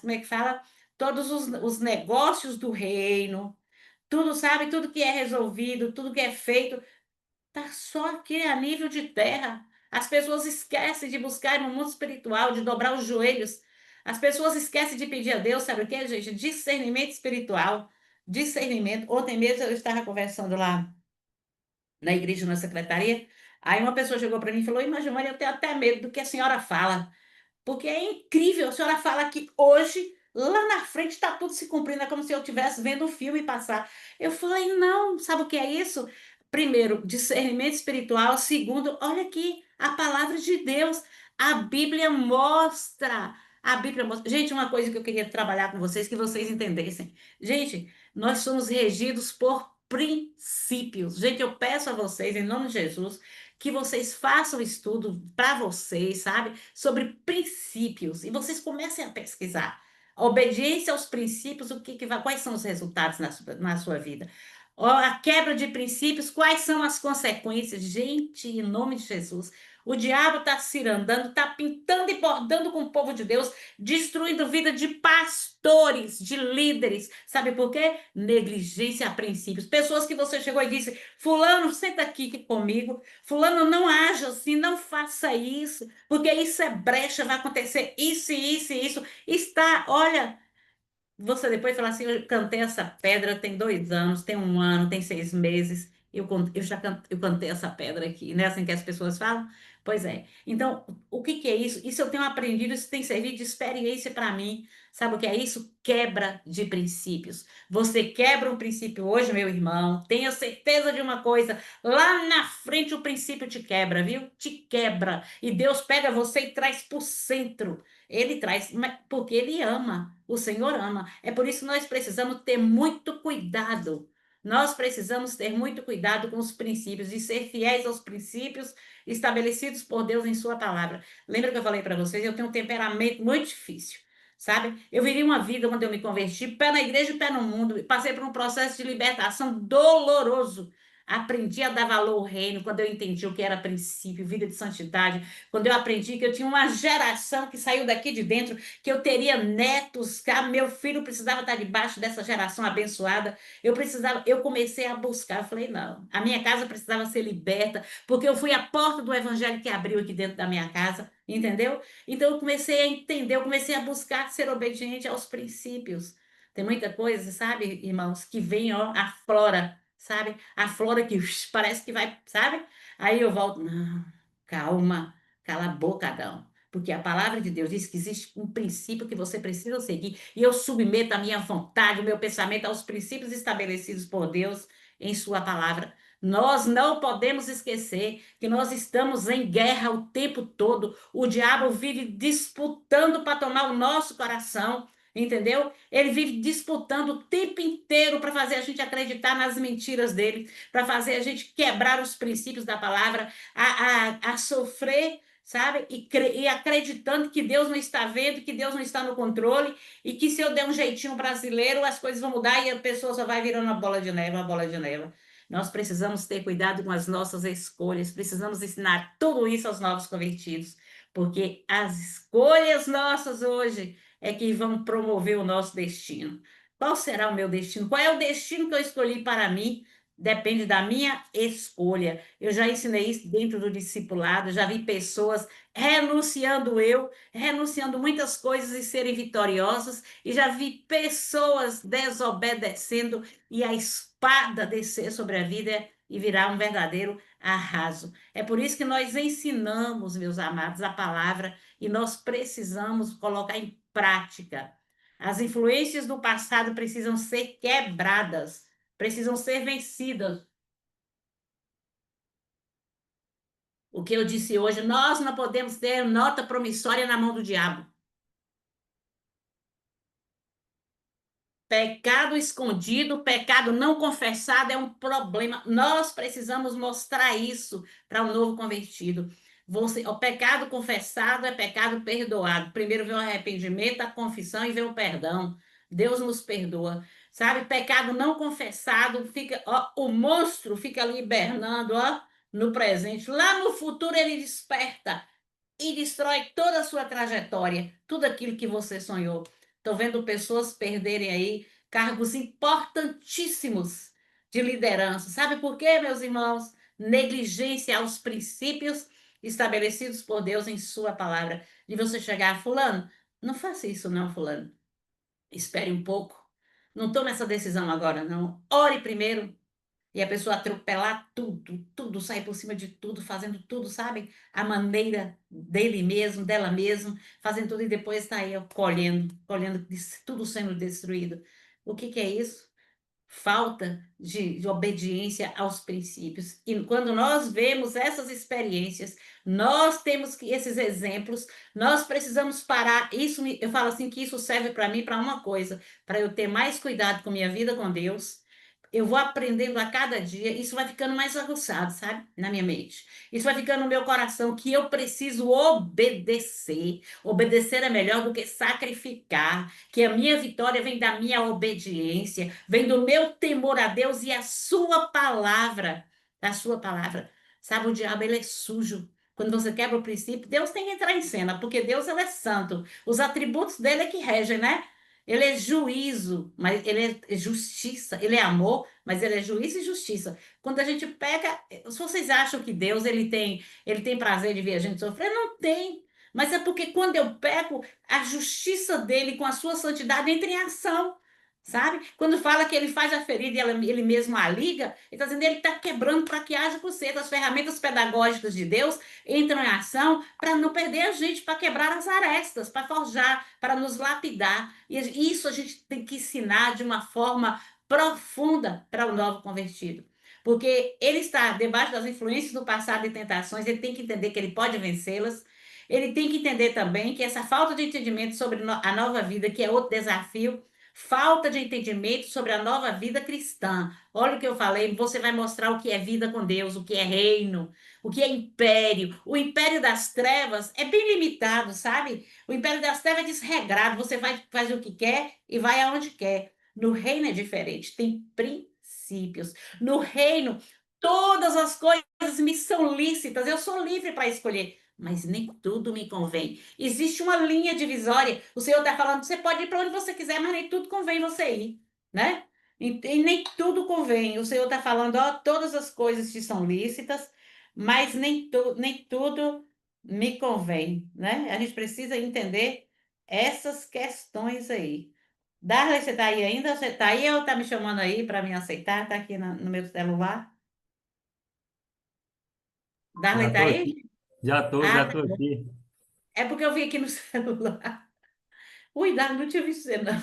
Como é que fala? Todos os negócios do reino, tudo, sabe? Tudo que é resolvido, tudo que é feito, tá só aqui a nível de terra. As pessoas esquecem de buscar no mundo espiritual, de dobrar os joelhos. As pessoas esquecem de pedir a Deus, sabe o que, gente? Discernimento espiritual. Discernimento. Ontem mesmo eu estava conversando lá na igreja, na secretaria. Aí uma pessoa chegou para mim e falou: Imagina, eu tenho até medo do que a senhora fala. Porque é incrível, a senhora fala que hoje, lá na frente, está tudo se cumprindo, é como se eu estivesse vendo o filme passar. Eu falei, não, sabe o que é isso? Primeiro, discernimento espiritual. Segundo, olha aqui, a palavra de Deus. A Bíblia mostra. A Bíblia mostra. Gente, uma coisa que eu queria trabalhar com vocês, que vocês entendessem. Gente, nós somos regidos por princípios. Gente, eu peço a vocês, em nome de Jesus, que vocês façam estudo para vocês, sabe? Sobre princípios. E vocês comecem a pesquisar. A obediência aos princípios, quais são os resultados na sua vida? Ó, a quebra de princípios, quais são as consequências? Gente, em nome de Jesus. O diabo está cirandando, está pintando e bordando com o povo de Deus, destruindo vida de pastores, de líderes. Sabe por quê? Negligência a princípios. Pessoas que você chegou e disse: Fulano, senta aqui comigo. Fulano, não haja assim, não faça isso, porque isso é brecha, vai acontecer isso, isso e isso. Está, olha, você depois fala assim: eu cantei essa pedra tem 2 anos, tem 1 ano, tem 6 meses. Eu cantei essa pedra aqui, não é assim que as pessoas falam? Pois é. Então, o que que é isso? Isso eu tenho aprendido, isso tem servido de experiência para mim. Sabe o que é isso? Quebra de princípios. Você quebra um princípio hoje, meu irmão, tenha certeza de uma coisa: lá na frente o princípio te quebra, viu? Te quebra. E Deus pega você e traz para o centro. Ele traz, porque ele ama, o Senhor ama. É por isso que nós precisamos ter muito cuidado. Nós precisamos ter muito cuidado com os princípios e ser fiéis aos princípios estabelecidos por Deus em Sua palavra. Lembra que eu falei para vocês? Eu tenho um temperamento muito difícil. sabe? Eu vivi uma vida quando eu me converti, pé na igreja e pé no mundo, e passei por um processo de libertação doloroso. Aprendi a dar valor ao reino quando eu entendi o que era princípio, vida de santidade, quando eu aprendi que eu tinha uma geração que saiu daqui de dentro, que eu teria netos, que meu filho precisava estar debaixo dessa geração abençoada. Eu comecei a buscar, eu falei, não, a minha casa precisava ser liberta, porque eu fui a porta do evangelho que abriu aqui dentro da minha casa, entendeu? Então eu comecei a entender, eu comecei a buscar ser obediente aos princípios. Tem muita coisa, sabe, irmãos, que vem, ó, aflora, sabe? Aflora que parece que vai, sabe? Aí eu volto, não, calma, cala a boca, Adão. Porque a palavra de Deus diz que existe um princípio que você precisa seguir. E eu submeto a minha vontade, o meu pensamento aos princípios estabelecidos por Deus em Sua palavra. Nós não podemos esquecer que nós estamos em guerra o tempo todo. O diabo vive disputando para tomar o nosso coração, entendeu? Ele vive disputando o tempo inteiro para fazer a gente acreditar nas mentiras dele, para fazer a gente quebrar os princípios da palavra, a sofrer, sabe? E acreditando que Deus não está vendo, que Deus não está no controle, e que se eu der um jeitinho brasileiro, as coisas vão mudar e a pessoa só vai virando uma bola de neve, uma bola de neve. Nós precisamos ter cuidado com as nossas escolhas, precisamos ensinar tudo isso aos novos convertidos, porque as escolhas nossas hoje é que vão promover o nosso destino. Qual será o meu destino? Qual é o destino que eu escolhi para mim? Depende da minha escolha. Eu já ensinei isso dentro do discipulado, já vi pessoas renunciando muitas coisas e serem vitoriosas, e já vi pessoas desobedecendo e a espada descer sobre a vida e virar um verdadeiro arraso. É por isso que nós ensinamos, meus amados, a palavra e nós precisamos colocar em prática. As influências do passado precisam ser quebradas, precisam ser vencidas. O que eu disse hoje, nós não podemos ter nota promissória na mão do diabo. Pecado escondido, pecado não confessado é um problema. Nós precisamos mostrar isso para o novo convertido. O pecado confessado é pecado perdoado. Primeiro vem o arrependimento, a confissão e vem o perdão. Deus nos perdoa. Sabe, pecado não confessado, fica, ó, o monstro fica ali hibernando, ó, no presente. Lá no futuro ele desperta e destrói toda a sua trajetória, tudo aquilo que você sonhou. Estou vendo pessoas perderem aí cargos importantíssimos de liderança. Sabe por quê, meus irmãos? Negligência aos princípios estabelecidos por Deus em sua palavra. De você chegar, fulano, não faça isso não, fulano. Espere um pouco. Não tome essa decisão agora, não. Ore primeiro, e a pessoa atropelar tudo, tudo, sair por cima de tudo, fazendo tudo, sabe? A maneira dele mesmo, dela mesmo, fazendo tudo e depois está aí ó, colhendo tudo sendo destruído. O que que é isso? Falta de obediência aos princípios. E quando nós vemos essas experiências, nós temos que esses exemplos, nós precisamos parar. Eu falo assim que isso serve para mim para uma coisa, para eu ter mais cuidado com minha vida com Deus. Eu vou aprendendo a cada dia, isso vai ficando mais aguçado, sabe? Na minha mente. Isso vai ficando no meu coração que eu preciso obedecer. Obedecer é melhor do que sacrificar, que a minha vitória vem da minha obediência, vem do meu temor a Deus e a sua palavra, da sua palavra. Sabe, o diabo, ele é sujo. Quando você quebra o princípio, Deus tem que entrar em cena, porque Deus, ele é santo. Os atributos dele é que regem, né? Ele é juízo, mas ele é justiça. Ele é amor, mas ele é juízo e justiça. Quando a gente peca, se vocês acham que Deus ele tem prazer de ver a gente sofrer, não tem. Mas é porque quando eu peco, a justiça dele com a sua santidade entra em ação. Sabe? Quando fala que ele faz a ferida e ele mesmo a liga, ele está dizendo que ele está quebrando para que haja conserto. As ferramentas pedagógicas de Deus entram em ação para não perder a gente, para quebrar as arestas, para forjar, para nos lapidar. E isso a gente tem que ensinar de uma forma profunda para o novo convertido. Porque ele está debaixo das influências do passado e tentações, ele tem que entender que ele pode vencê-las. Ele tem que entender também que essa falta de entendimento sobre a nova vida, que é outro desafio, Falta de entendimento sobre a nova vida cristã. Olha o que eu falei, você vai mostrar o que é vida com Deus, o que é reino, o que é império. O império das trevas é bem limitado, sabe? O império das trevas é desregrado, você vai fazer o que quer e vai aonde quer. No reino é diferente, tem princípios. No reino, todas as coisas me são lícitas, eu sou livre para escolher, mas nem tudo me convém. Existe uma linha divisória. O Senhor está falando, você pode ir para onde você quiser, mas nem tudo convém você ir, né? E nem tudo convém. O Senhor está falando, ó, todas as coisas te são lícitas, mas nem tudo me convém, né? A gente precisa entender essas questões aí. Darley, você está aí ainda? Você está aí ou está me chamando aí para me aceitar? Está aqui no meu celular? Já Darley está estou aí? aqui. Já estou, Ah, já tá estou bom. aqui. É porque eu vi aqui no celular. Ui, Darley, não tinha visto você, não.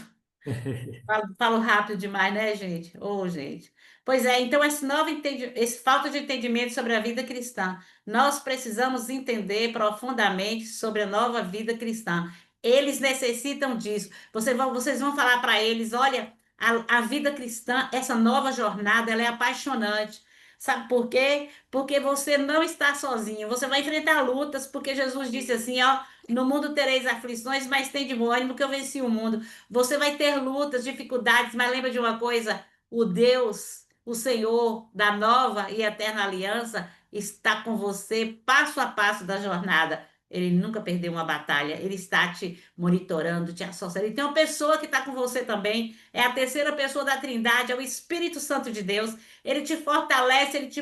Falo rápido demais, né, gente? Ô, gente. Pois é, então esse falta de entendimento sobre a vida cristã. Nós precisamos entender profundamente sobre a nova vida cristã. Eles necessitam disso. Vocês vão falar para eles, olha, a vida cristã, essa nova jornada, ela é apaixonante. Sabe por quê? Porque você não está sozinho. Você vai enfrentar lutas, porque Jesus disse assim, ó, no mundo tereis aflições, mas tem de bom ânimo que eu venci o mundo. Você vai ter lutas, dificuldades, mas lembra de uma coisa: o Deus, o Senhor da nova e eterna aliança está com você passo a passo da jornada. Ele nunca perdeu uma batalha, ele está te monitorando, te associando. E tem uma pessoa que está com você também, é a terceira pessoa da Trindade, é o Espírito Santo de Deus. Ele te fortalece, ele te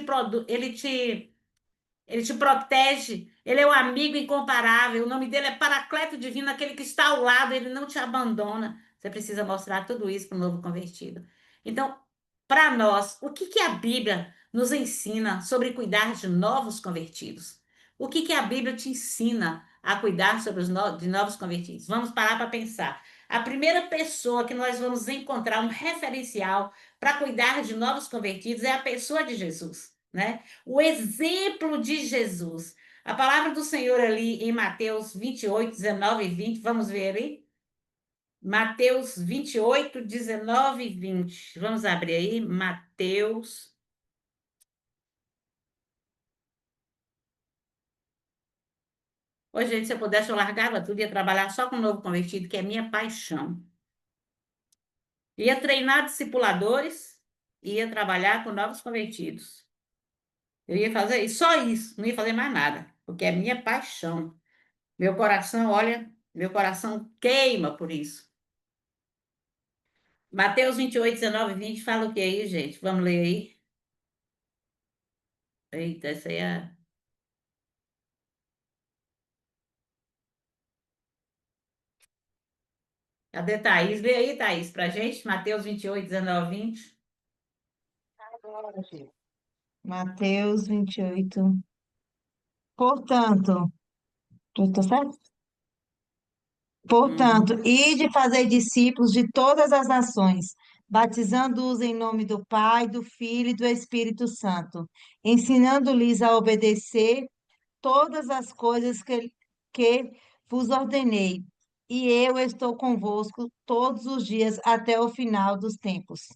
protege, ele é o amigo incomparável. O nome dele é Paracleto Divino, aquele que está ao lado, ele não te abandona. Você precisa mostrar tudo isso para o novo convertido. Então, para nós, o que que a Bíblia nos ensina sobre cuidar de novos convertidos? O que que a Bíblia te ensina a cuidar sobre de novos convertidos? Vamos parar para pensar. A primeira pessoa que nós vamos encontrar um referencial para cuidar de novos convertidos é a pessoa de Jesus, né? O exemplo de Jesus. A palavra do Senhor ali em Mateus 28, 19 e 20, vamos ver ali? Mateus 28, 19 e 20. Vamos abrir aí, Mateus. Ô, gente, se eu pudesse, eu largava tudo, ia trabalhar só com o novo convertido, que é minha paixão. Ia treinar discipuladores, ia trabalhar com novos convertidos. Eu ia fazer isso, só isso, não ia fazer mais nada, porque é minha paixão. Meu coração, olha, meu coração queima por isso. Mateus 28, 19 e 20 fala o que aí, gente? Vamos ler aí. Eita, essa aí é. Cadê Thaís? Lê aí, Thaís, pra gente. Mateus 28, 19 e 20. Agora, filho. Mateus 28. Portanto, tá certo? Portanto, Uhum. ide fazer discípulos de todas as nações, batizando-os em nome do Pai, do Filho e do Espírito Santo, ensinando-lhes a obedecer todas as coisas que vos ordenei. E eu estou convosco todos os dias até o final dos tempos.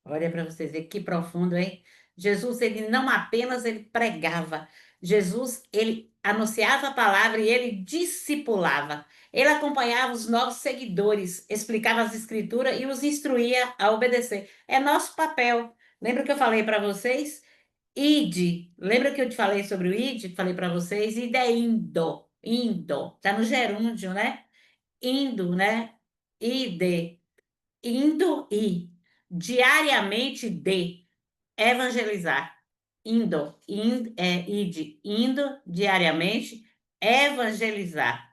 Olha para vocês verem que profundo, hein? Jesus, ele não apenas ele pregava, Jesus, ele anunciava a palavra e ele discipulava. Ele acompanhava os novos seguidores, explicava as escrituras e os instruía a obedecer. É nosso papel. Lembra que eu falei para vocês? Ide. Lembra que eu te falei sobre o ide? Falei para vocês, ide é indo, indo. Tá no gerúndio, né? Indo, né? Ide, indo e diariamente de evangelizar, ide, indo diariamente, evangelizar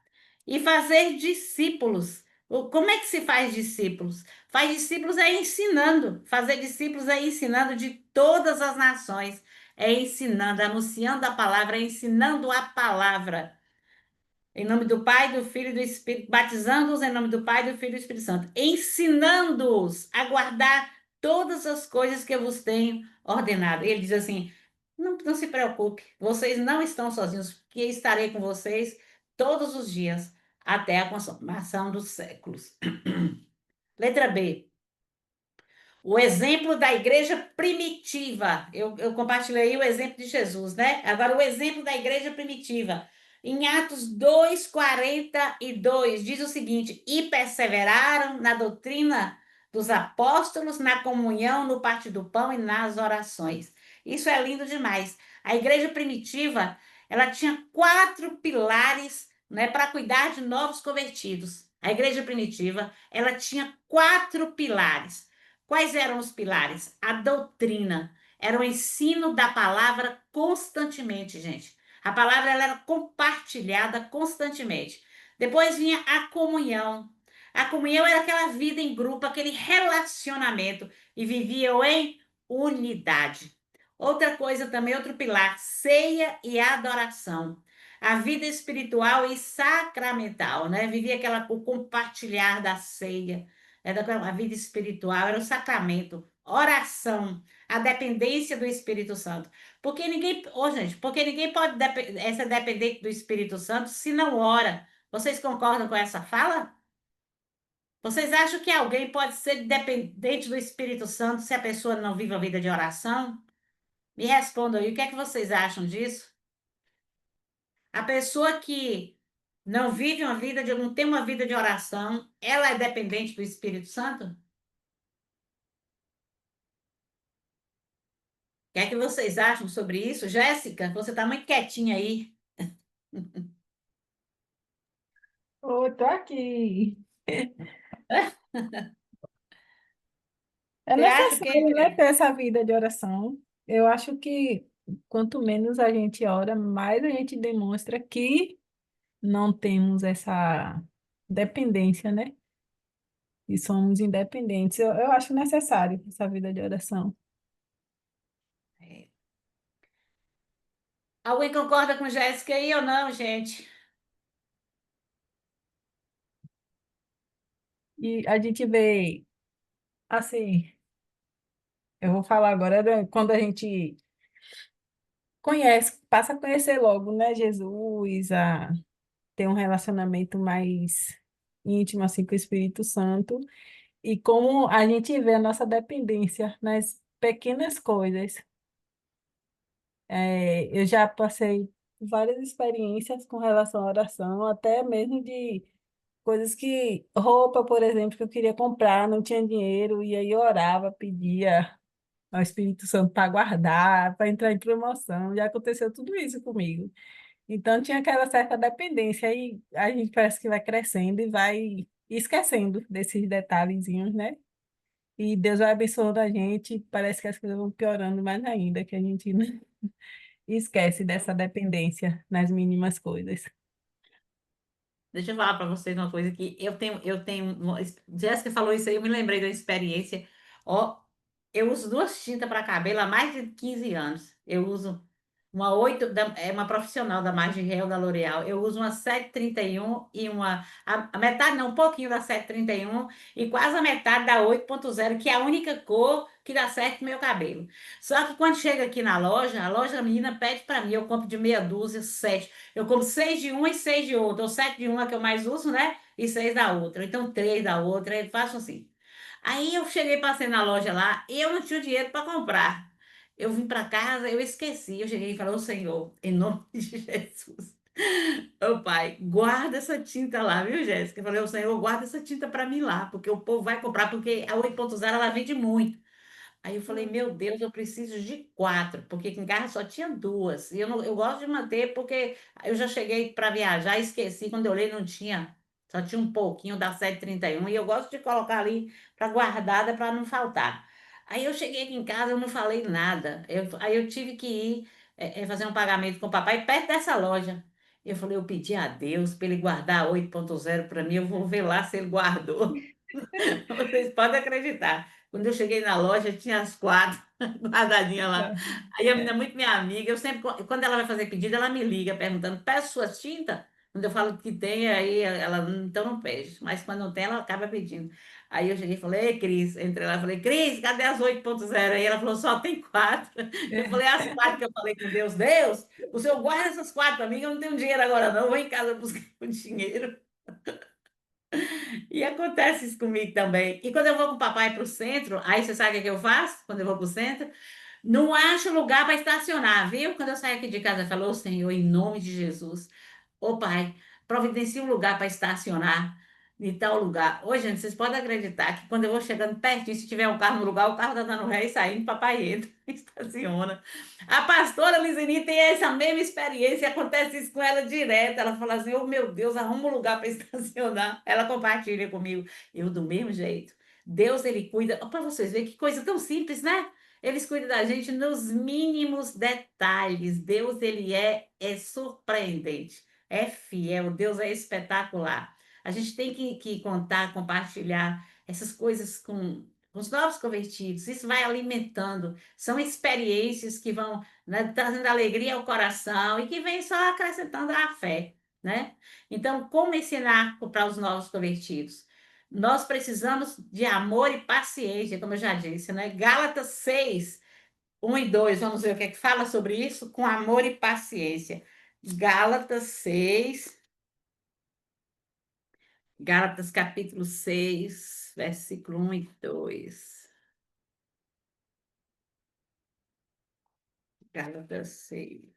e fazer discípulos. Como é que se faz discípulos? Faz discípulos é ensinando, fazer discípulos é ensinando de todas as nações, é ensinando, anunciando a palavra, é ensinando a palavra. Em nome do Pai, do Filho e do Espírito, batizando-os em nome do Pai, do Filho e do Espírito Santo, ensinando-os a guardar todas as coisas que eu vos tenho ordenado. Ele diz assim: não se preocupe, vocês não estão sozinhos, porque estarei com vocês todos os dias até a consumação dos séculos. Letra B. O exemplo da igreja primitiva. Eu compartilhei o exemplo de Jesus, né? Agora, o exemplo da igreja primitiva. Em Atos 2:42 diz o seguinte: e perseveraram na doutrina dos apóstolos, na comunhão, no partir do pão e nas orações. Isso é lindo demais. A igreja primitiva, ela tinha 4 pilares, né, para cuidar de novos convertidos. A igreja primitiva, ela tinha 4 pilares. Quais eram os pilares? A doutrina. Era o ensino da palavra constantemente, gente. A palavra ela era compartilhada constantemente. Depois vinha a comunhão. A comunhão era aquela vida em grupo, aquele relacionamento. E viviam em unidade. Outra coisa também, outro pilar, ceia e adoração. A vida espiritual e sacramental, né? Vivia o compartilhar da ceia, a vida espiritual, era o sacramento, oração, a dependência do Espírito Santo. Porque ninguém, gente, porque ninguém pode ser dependente do Espírito Santo se não ora. Vocês concordam com essa fala? Vocês acham que alguém pode ser dependente do Espírito Santo se a pessoa não vive a vida de oração? Me respondam aí, o que é que vocês acham disso? A pessoa que não vive uma vida não tem uma vida de oração, ela é dependente do Espírito Santo? O que é que vocês acham sobre isso? Jéssica, você está muito quietinha aí. Ô, tô aqui. É Você acha necessário, né, que ter essa vida de oração. Eu acho que quanto menos a gente ora, mais a gente demonstra que não temos essa dependência, né? E somos independentes. Eu acho necessário essa vida de oração. é, alguém concorda com Jéssica aí ou não, gente? E a gente vê, assim, eu vou falar agora, quando a gente conhece, passa a conhecer logo, né, Jesus, a ter um relacionamento mais íntimo, assim, com o Espírito Santo, e como a gente vê a nossa dependência nas pequenas coisas. Eu já passei várias experiências com relação à oração, até mesmo de coisas que, roupa, por exemplo, que eu queria comprar, não tinha dinheiro, e aí eu orava, pedia ao Espírito Santo para guardar, para entrar em promoção. Já aconteceu tudo isso comigo. Então tinha aquela certa dependência, e a gente parece que vai crescendo e vai esquecendo desses detalhezinhos, né? E Deus vai abençoando a gente, parece que as coisas vão piorando mais ainda, que a gente esquece dessa dependência nas mínimas coisas. Deixa eu falar para vocês uma coisa que Jéssica falou isso aí, eu me lembrei da experiência. Ó, eu uso 2 tintas para cabelo há mais de 15 anos. Eu uso uma 8, é uma profissional da Margem Real da L'Oréal. Eu uso uma 731 e a metade, não, um pouquinho da 731 e quase a metade da 8.0, que é a única cor que dá certo no meu cabelo. Só que quando chega aqui na loja, a menina pede para mim, eu compro de meia dúzia, 7. Eu compro 6 de uma e 6 de outra, ou 7 de uma que eu mais uso, né? E 6 da outra. Então 3 da outra, eu faço assim. Aí eu cheguei, passei na loja lá e eu não tinha dinheiro para comprar. Eu vim para casa, eu esqueci. Eu cheguei e falei, ô Senhor, em nome de Jesus. Ô Pai, guarda essa tinta lá, viu, Jéssica? Eu falei, ô Senhor, guarda essa tinta para mim lá, porque o povo vai comprar, porque a 8.0 ela vende muito. Aí eu falei, meu Deus, eu preciso de 4, porque aqui em casa só tinha 2. E eu gosto de manter, porque eu já cheguei para viajar, esqueci, quando eu olhei não tinha, só tinha um pouquinho da 731, e eu gosto de colocar ali para guardada para não faltar. Aí eu cheguei aqui em casa, eu não falei nada. Aí eu tive que ir fazer um pagamento com o papai perto dessa loja. Eu falei, eu pedi a Deus para ele guardar a 8.0 para mim, eu vou ver lá se ele guardou. Vocês podem acreditar. Quando eu cheguei na loja, tinha as 4 guardadinhas lá. Aí a menina é muito minha amiga. Eu sempre, quando ela vai fazer pedido, ela me liga perguntando: peço suas tintas? Quando eu falo que tem, aí ela, então não pede. Mas quando não tem, ela acaba pedindo. Aí eu cheguei e falei: ei, Cris. Entrei lá e falei: Cris, cadê as 8.0? Aí ela falou: só tem 4. Eu falei: as 4 que eu falei com Deus. Deus, o senhor guarda essas 4 para mim, que eu não tenho dinheiro agora, não. Eu vou em casa buscar o dinheiro. E acontece isso comigo também. E quando eu vou com o papai para o centro, aí você sabe o que eu faço quando eu vou para o centro? Não acho lugar para estacionar, viu? Quando eu saio aqui de casa, eu falo, ô Senhor, em nome de Jesus, ô Pai, providencia um lugar para estacionar em tal lugar. Ô, gente, vocês podem acreditar que quando eu vou chegando pertinho, se tiver um carro no lugar, o carro tá dando ré e saindo, papai entra, estaciona. A pastora Lizeni tem essa mesma experiência, acontece isso com ela direto. Ela fala assim: oh meu Deus, arruma um lugar para estacionar. Ela compartilha comigo. Eu, do mesmo jeito. Deus, ele cuida. Para vocês verem que coisa tão simples, né? Eles cuidam da gente nos mínimos detalhes. Deus, ele é surpreendente, é fiel, Deus é espetacular. A gente tem que contar, compartilhar essas coisas com os novos convertidos. Isso vai alimentando. São experiências que vão, né, trazendo alegria ao coração e que vem só acrescentando a fé, né? Então, como ensinar para os novos convertidos? Nós precisamos de amor e paciência, como eu já disse, né? Gálatas 6, 1 e 2, vamos ver o que é que fala sobre isso, com amor e paciência. Gálatas 6, Gálatas capítulo 6, versículo 1 e 2. Gálatas 6.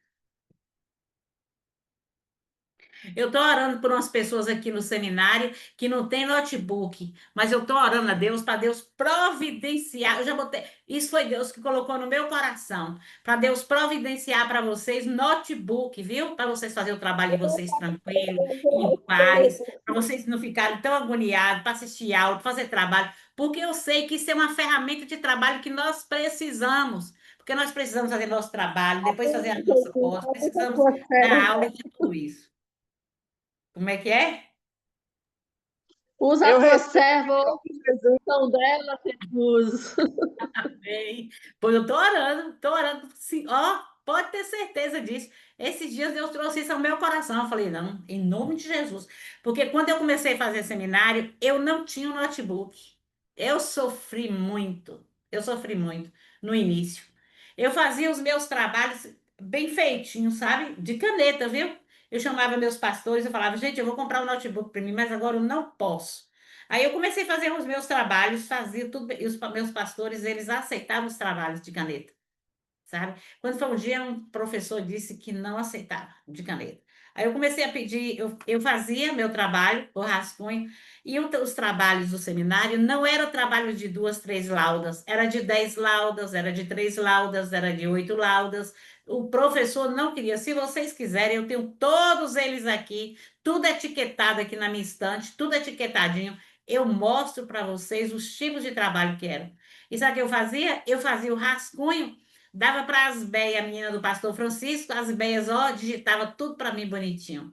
Eu estou orando por umas pessoas aqui no seminário que não tem notebook, mas eu estou orando a Deus para Deus providenciar. Eu já botei, isso foi Deus que colocou no meu coração, para Deus providenciar para vocês notebook, viu? Para vocês fazerem o trabalho de vocês tranquilo, em paz, para vocês não ficarem tão agoniados para assistir aula, fazer trabalho, porque eu sei que isso é uma ferramenta de trabalho que nós precisamos. Porque nós precisamos fazer nosso trabalho, depois fazer a nossa pós, precisamos dar aula de tudo isso. Como é que é? Usa Eu a tua recebo serva, são dela, Jesus. Amém. Pois eu tô orando, sim, ó, pode ter certeza disso. Esses dias Deus trouxe isso ao meu coração. Eu falei, não, em nome de Jesus. Porque quando eu comecei a fazer seminário, eu não tinha um notebook. Eu sofri muito no início. Eu fazia os meus trabalhos bem feitinhos, sabe? De caneta, viu? Eu chamava meus pastores, eu falava, gente, eu vou comprar um notebook para mim, mas agora eu não posso. Aí eu comecei a fazer os meus trabalhos, fazia tudo, e os meus pastores, eles aceitavam os trabalhos de caneta, sabe? Quando foi um dia, um professor disse que não aceitava de caneta. Aí eu comecei a pedir, eu fazia meu trabalho, o rascunho, e os trabalhos do seminário não eram trabalho de 2, 3 laudas, era de 10 laudas, era de 3 laudas, era de 8 laudas. O professor não queria. Se vocês quiserem, eu tenho todos eles aqui, tudo etiquetado aqui na minha estante, tudo etiquetadinho. Eu mostro para vocês os tipos de trabalho que eram. E sabe o que eu fazia? Eu fazia o rascunho. Dava para as beias, a menina do pastor Francisco, as beias, ó, digitava tudo para mim bonitinho,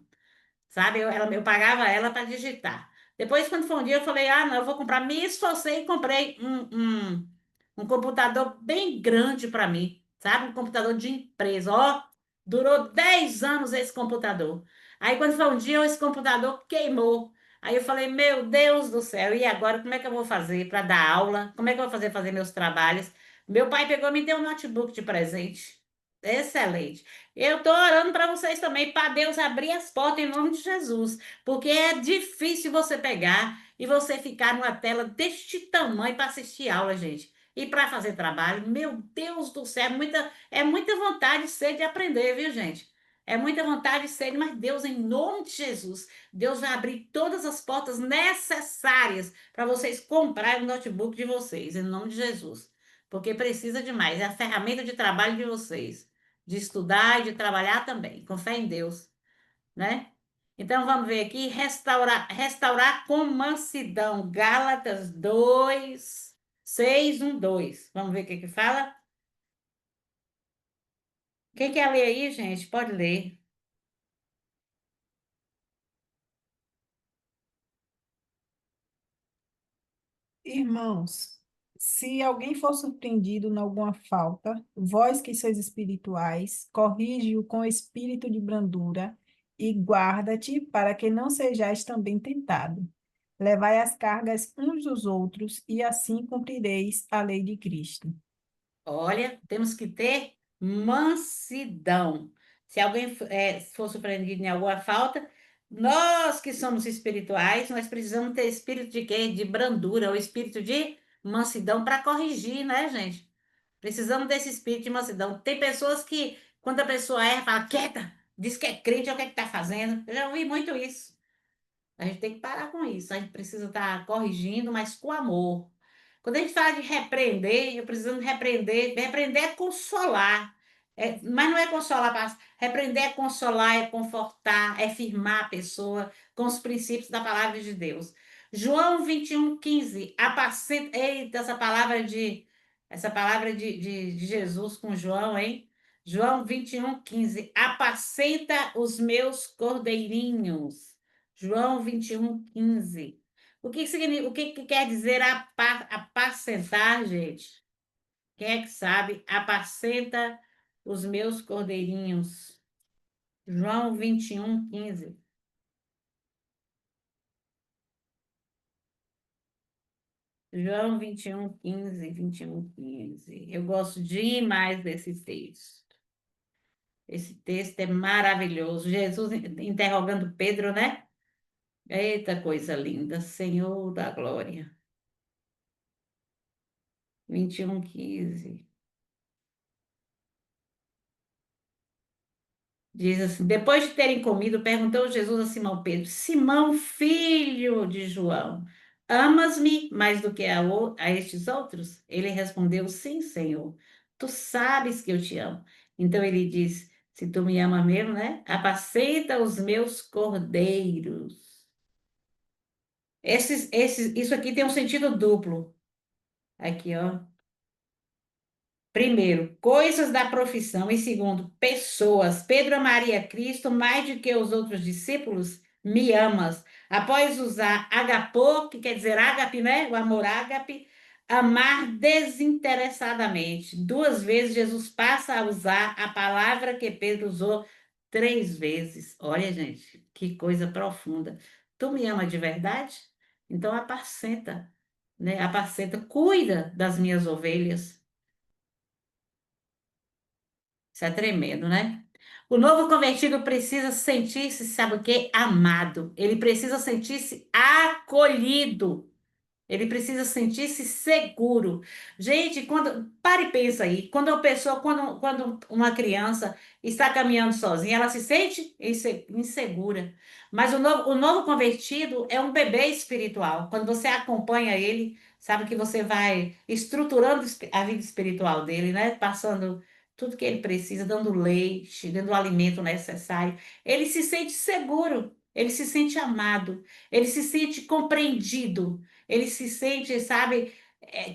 sabe? Eu pagava ela para digitar. Depois, quando foi um dia, eu falei, ah, não, eu vou comprar. Me esforcei e comprei um computador bem grande para mim, sabe? Um computador de empresa, ó. Durou 10 anos esse computador. Aí, quando foi um dia, esse computador queimou. Aí eu falei, meu Deus do céu, e agora como é que eu vou fazer para dar aula? Como é que eu vou fazer meus trabalhos? Meu pai pegou e me deu um notebook de presente. Excelente. Eu estou orando para vocês também, para Deus abrir as portas em nome de Jesus, porque é difícil você pegar e você ficar numa tela deste tamanho para assistir aula, gente. E para fazer trabalho, meu Deus do céu, é muita vontade de ser de aprender, viu, gente? É muita vontade de ser, mas Deus, em nome de Jesus, Deus vai abrir todas as portas necessárias para vocês comprarem o notebook de vocês, em nome de Jesus. Porque precisa demais, é a ferramenta de trabalho de vocês, de estudar e de trabalhar também, com fé em Deus, né? Então vamos ver aqui, restaurar com mansidão, Gálatas 2, 6, 1, 2. Vamos ver o que que fala? Quem quer ler aí, gente? Pode ler. Irmãos, se alguém for surpreendido em alguma falta, vós que sois espirituais, corrige-o com espírito de brandura e guarda-te para que não sejais também tentado. Levai as cargas uns dos outros e assim cumprireis a lei de Cristo. Olha, temos que ter mansidão. Se alguém for surpreendido em alguma falta, Nós que somos espirituais, nós precisamos ter espírito de quê? De brandura, ou espírito de mansidão para corrigir, né, gente? Precisamos desse espírito de mansidão. Tem pessoas que, quando a pessoa erra, fala, quieta, diz que é crente, olha o que é que está fazendo. Eu já ouvi muito isso. A gente tem que parar com isso. A gente precisa estar corrigindo, mas com amor. Quando a gente fala de repreender, eu preciso repreender. Repreender é consolar. Mas não é consolar, repreender é consolar, é confortar, é firmar a pessoa com os princípios da palavra de Deus. João 21:15. Apacenta. Eita, essa palavra de Jesus com João, hein? João 21:15. Apacenta os meus cordeirinhos. João 21:15. O que quer dizer apacentar, gente? Quem é que sabe? Apacenta os meus cordeirinhos. João 21:15. João 21:15. Eu gosto demais desse texto. Esse texto é maravilhoso. Jesus interrogando Pedro, né? Eita coisa linda, Senhor da glória. 21:15. Diz assim: depois de terem comido, perguntou Jesus a Simão Pedro: Simão, filho de João, amas-me mais do que a estes outros? Ele respondeu: sim, Senhor, tu sabes que eu te amo. Então ele disse: se tu me amas mesmo, né? Apacenta os meus cordeiros. Isso aqui tem um sentido duplo. Aqui, ó. Primeiro, coisas da profissão. E segundo, pessoas. Pedro amaria Cristo mais do que os outros discípulos. Me amas. Após usar agapô, que quer dizer ágape, né? O amor ágape, amar desinteressadamente. Duas vezes Jesus passa a usar a palavra que Pedro usou 3 vezes. Olha, gente, que coisa profunda. Tu me ama de verdade? Então apacenta, né? Apacenta, cuida das minhas ovelhas. Isso é tremendo, né? O novo convertido precisa sentir-se, sabe o quê? Amado. Ele precisa sentir-se acolhido. Ele precisa sentir-se seguro. Gente, para e pensa aí, quando uma criança está caminhando sozinha, ela se sente insegura. Mas o novo convertido é um bebê espiritual. Quando você acompanha ele, sabe que você vai estruturando a vida espiritual dele, né? Passando tudo que ele precisa, dando leite, dando o alimento necessário. Ele se sente seguro, ele se sente amado, ele se sente compreendido. Ele se sente, sabe,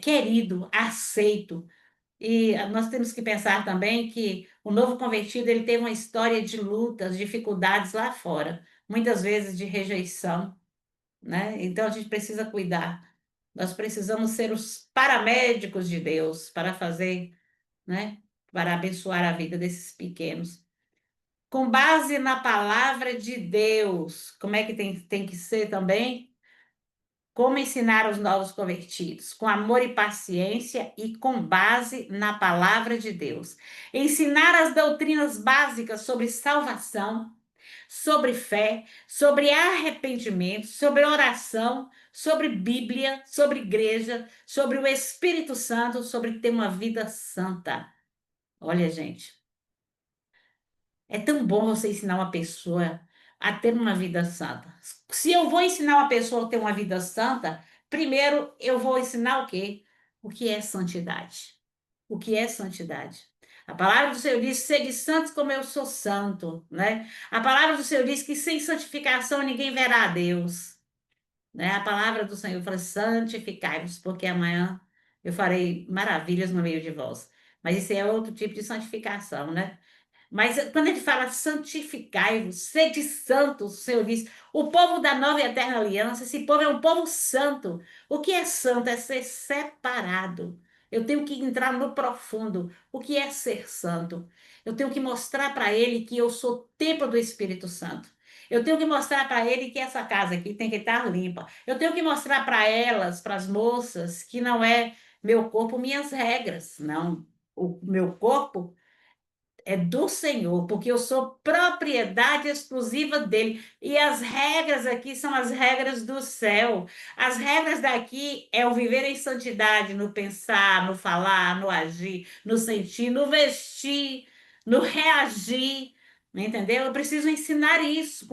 querido, aceito. E nós temos que pensar também que o novo convertido ele teve uma história de lutas, dificuldades lá fora, muitas vezes de rejeição, né? Então a gente precisa cuidar. Nós precisamos ser os paramédicos de Deus para fazer, né? Para abençoar a vida desses pequenos. Com base na palavra de Deus, como é que tem que ser também? Como ensinar os novos convertidos? Com amor e paciência e com base na palavra de Deus. Ensinar as doutrinas básicas sobre salvação, sobre fé, sobre arrependimento, sobre oração, sobre Bíblia, sobre igreja, sobre o Espírito Santo, sobre ter uma vida santa. Olha, gente. É tão bom você ensinar uma pessoa a ter uma vida santa. Se eu vou ensinar uma pessoa a ter uma vida santa, primeiro eu vou ensinar o quê? O que é santidade? O que é santidade? A palavra do Senhor diz: sede santos como eu sou santo, né? A palavra do Senhor diz que sem santificação ninguém verá a Deus, né? A palavra do Senhor fala: santificai-vos, porque amanhã eu farei maravilhas no meio de vós. Mas isso é outro tipo de santificação, né? Mas quando ele fala santificai-vos, sede santos, o Senhor diz, o povo da nova e eterna aliança, esse povo é um povo santo. O que é santo? É ser separado. Eu tenho que entrar no profundo. O que é ser santo? Eu tenho que mostrar para ele que eu sou templo do Espírito Santo. Eu tenho que mostrar para ele que essa casa aqui tem que estar limpa. Eu tenho que mostrar para elas, para as moças, que não é meu corpo, minhas regras. Não. O meu corpo é do Senhor, porque eu sou propriedade exclusiva dele. E as regras aqui são as regras do céu. As regras daqui é o viver em santidade, no pensar, no falar, no agir, no sentir, no vestir, no reagir. Entendeu? Eu preciso ensinar isso,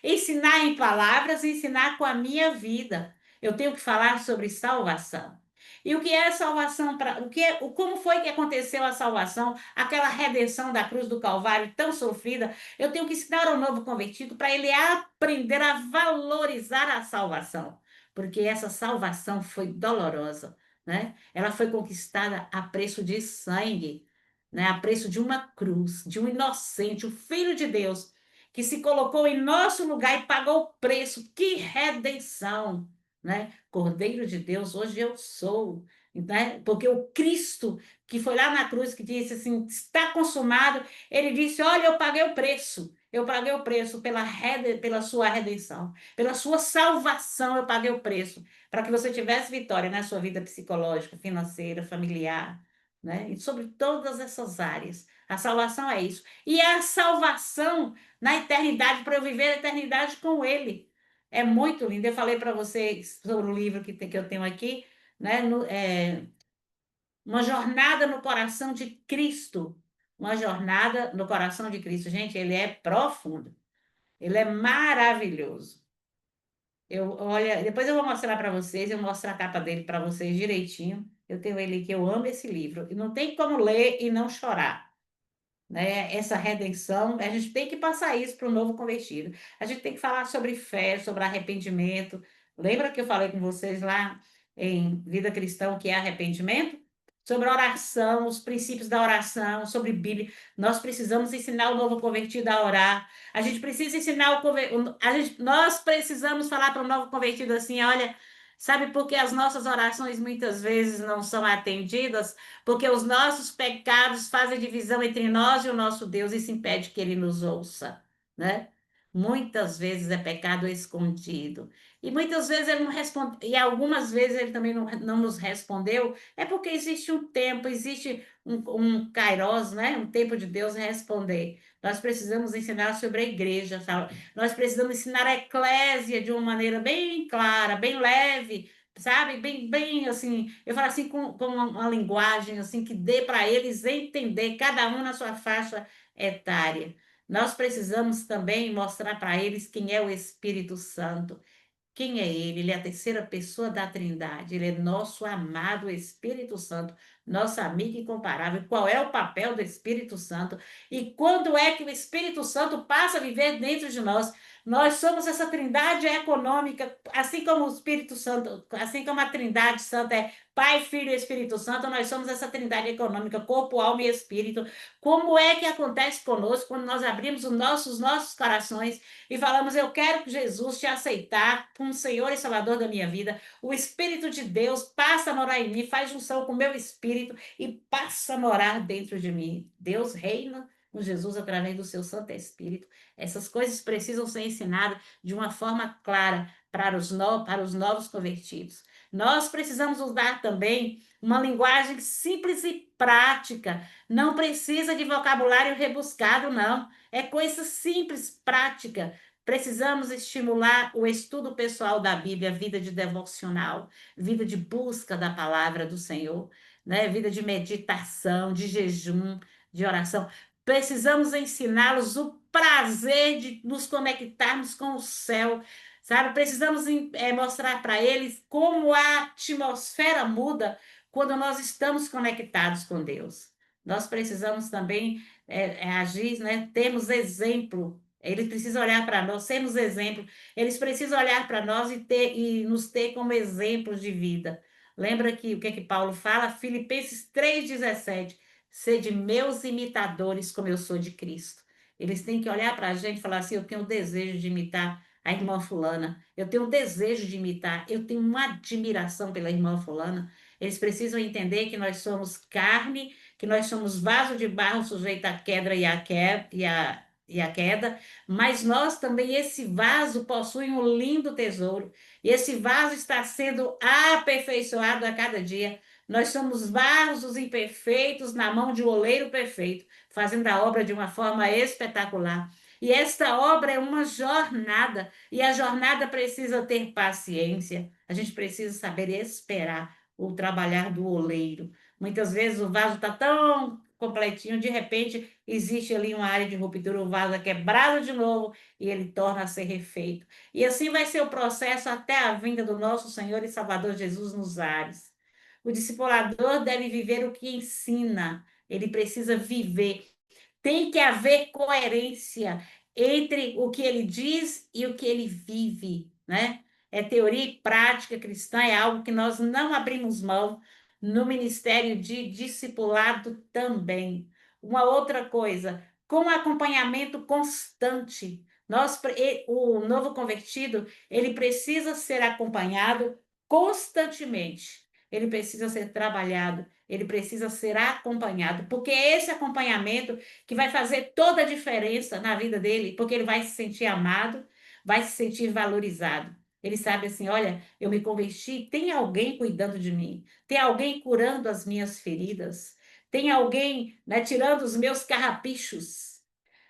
ensinar em palavras, ensinar com a minha vida. Eu tenho que falar sobre salvação. E o que é salvação para como foi que aconteceu a salvação, aquela redenção da cruz do Calvário tão sofrida? Eu tenho que ensinar ao novo convertido para ele aprender a valorizar a salvação, porque essa salvação foi dolorosa, né? Ela foi conquistada a preço de sangue, né? A preço de uma cruz, de um inocente, o filho de Deus, que se colocou em nosso lugar e pagou o preço. Que redenção! Né? Cordeiro de Deus, hoje eu sou, né? Porque o Cristo que foi lá na cruz, que disse assim, está consumado, ele disse, olha, eu paguei o preço pela sua redenção, pela sua salvação, eu paguei o preço, para que você tivesse vitória na sua vida psicológica, financeira, familiar, né? E sobre todas essas áreas. A salvação é isso. E é a salvação na eternidade, para eu viver a eternidade com ele. É muito lindo. Eu falei para vocês sobre o livro que eu tenho aqui, né? Uma jornada no coração de Cristo. Uma jornada no coração de Cristo. Gente, ele é profundo. Ele é maravilhoso. Olha, depois eu vou mostrar para vocês, eu mostro a capa dele para vocês direitinho. Eu tenho ele aqui, eu amo esse livro. E não tem como ler e não chorar, né? Essa redenção, a gente tem que passar isso para o novo convertido. A gente tem que falar sobre fé, sobre arrependimento. Lembra que eu falei com vocês lá em Vida Cristã o que é arrependimento? Sobre oração, os princípios da oração, sobre Bíblia. Nós precisamos ensinar o novo convertido a orar. A gente precisa ensinar nós precisamos falar para o novo convertido assim, olha, sabe por que as nossas orações muitas vezes não são atendidas? Porque os nossos pecados fazem divisão entre nós e o nosso Deus, e isso impede que ele nos ouça, né? Muitas vezes é pecado escondido. E muitas vezes ele não responde, e algumas vezes ele também não nos respondeu, é porque existe um tempo, existe um kairos, né? Um tempo de Deus responder. Nós precisamos ensinar sobre a igreja, sabe? Nós precisamos ensinar a eclésia de uma maneira bem clara, bem leve, sabe? Bem assim, eu falo assim com uma linguagem assim que dê para eles entender, cada um na sua faixa etária. Nós precisamos também mostrar para eles quem é o Espírito Santo. Quem é ele? Ele é a terceira pessoa da Trindade. Ele é nosso amado Espírito Santo, nosso amigo incomparável. Qual é o papel do Espírito Santo? E quando é que o Espírito Santo passa a viver dentro de nós? Nós somos essa trindade econômica, assim como o Espírito Santo, assim como a Trindade Santa é Pai, Filho e Espírito Santo, nós somos essa trindade econômica, corpo, alma e espírito. Como é que acontece conosco quando nós abrimos os nossos corações e falamos, eu quero que Jesus te aceitar como Senhor e Salvador da minha vida? O Espírito de Deus passa a morar em mim, faz junção com o meu espírito e passa a morar dentro de mim. Deus reina com Jesus através do seu Santo Espírito. Essas coisas precisam ser ensinadas de uma forma clara para os novos convertidos. Nós precisamos usar também uma linguagem simples e prática. Não precisa de vocabulário rebuscado, não. É coisa simples, prática. Precisamos estimular o estudo pessoal da Bíblia, vida de devocional, vida de busca da palavra do Senhor, né? Vida de meditação, de jejum, de oração. Precisamos ensiná-los o prazer de nos conectarmos com o céu, sabe? Precisamos mostrar para eles como a atmosfera muda quando nós estamos conectados com Deus. Nós precisamos também agir, né? Temos exemplo. Eles precisam olhar para nós, sermos exemplo. Eles precisam olhar para nós e nos ter como exemplos de vida. Lembra que o que Paulo fala? Filipenses 3,17. Sede meus imitadores, como eu sou de Cristo. Eles têm que olhar para a gente e falar assim: eu tenho o desejo de imitar a irmã Fulana, eu tenho o desejo de imitar, eu tenho uma admiração pela irmã Fulana. Eles precisam entender que nós somos carne, que nós somos vaso de barro sujeito à queda e à queda, mas nós também, esse vaso possui um lindo tesouro, e esse vaso está sendo aperfeiçoado a cada dia. Nós somos vasos imperfeitos na mão de um oleiro perfeito, fazendo a obra de uma forma espetacular. E esta obra é uma jornada, e a jornada precisa ter paciência. A gente precisa saber esperar o trabalhar do oleiro. Muitas vezes o vaso está tão completinho, de repente existe ali uma área de ruptura, o vaso é quebrado de novo e ele torna a ser refeito. E assim vai ser o processo até a vinda do nosso Senhor e Salvador Jesus nos ares. O discipulador deve viver o que ensina, ele precisa viver. Tem que haver coerência entre o que ele diz e o que ele vive, né? É teoria e prática cristã, é algo que nós não abrimos mão no ministério de discipulado também. Uma outra coisa, com acompanhamento constante. O novo convertido, ele precisa ser acompanhado constantemente. Ele precisa ser trabalhado, ele precisa ser acompanhado, porque é esse acompanhamento que vai fazer toda a diferença na vida dele, porque ele vai se sentir amado, vai se sentir valorizado. Ele sabe assim: olha, eu me converti, tem alguém cuidando de mim, tem alguém curando as minhas feridas, tem alguém, né, tirando os meus carrapichos.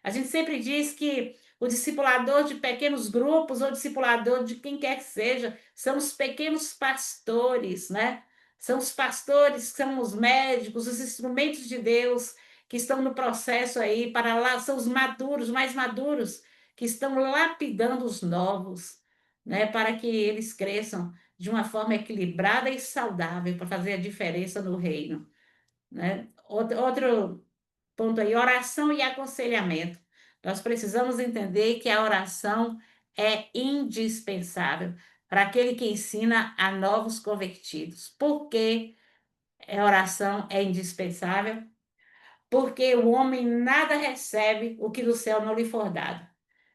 A gente sempre diz que o discipulador de pequenos grupos ou discipulador de quem quer que seja são os pequenos pastores, né? São os pastores, são os médicos, os instrumentos de Deus que estão no processo aí para lá, são os maduros, mais maduros, que estão lapidando os novos, né, para que eles cresçam de uma forma equilibrada e saudável para fazer a diferença no reino, né? Outro ponto aí, oração e aconselhamento. Nós precisamos entender que a oração é indispensável para aquele que ensina a novos convertidos. Por que a oração é indispensável? Porque o homem nada recebe o que do céu não lhe for dado.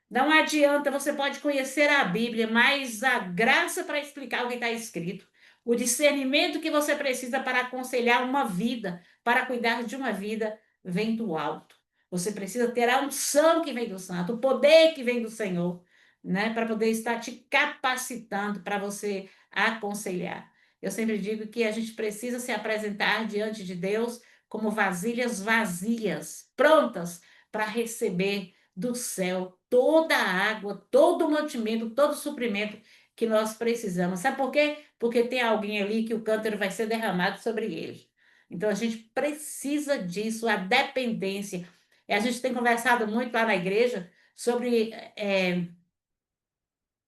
Não adianta, você pode conhecer a Bíblia, mas a graça para explicar o que está escrito, o discernimento que você precisa para aconselhar uma vida, para cuidar de uma vida, vem do alto. Você precisa ter a unção que vem do Santo, o poder que vem do Senhor, né, para poder estar te capacitando para você aconselhar. Eu sempre digo que a gente precisa se apresentar diante de Deus como vasilhas vazias, prontas para receber do céu toda a água, todo o mantimento, todo o suprimento que nós precisamos. Sabe por quê? Porque tem alguém ali que o cântaro vai ser derramado sobre ele. Então a gente precisa disso, a dependência. E a gente tem conversado muito lá na igreja sobre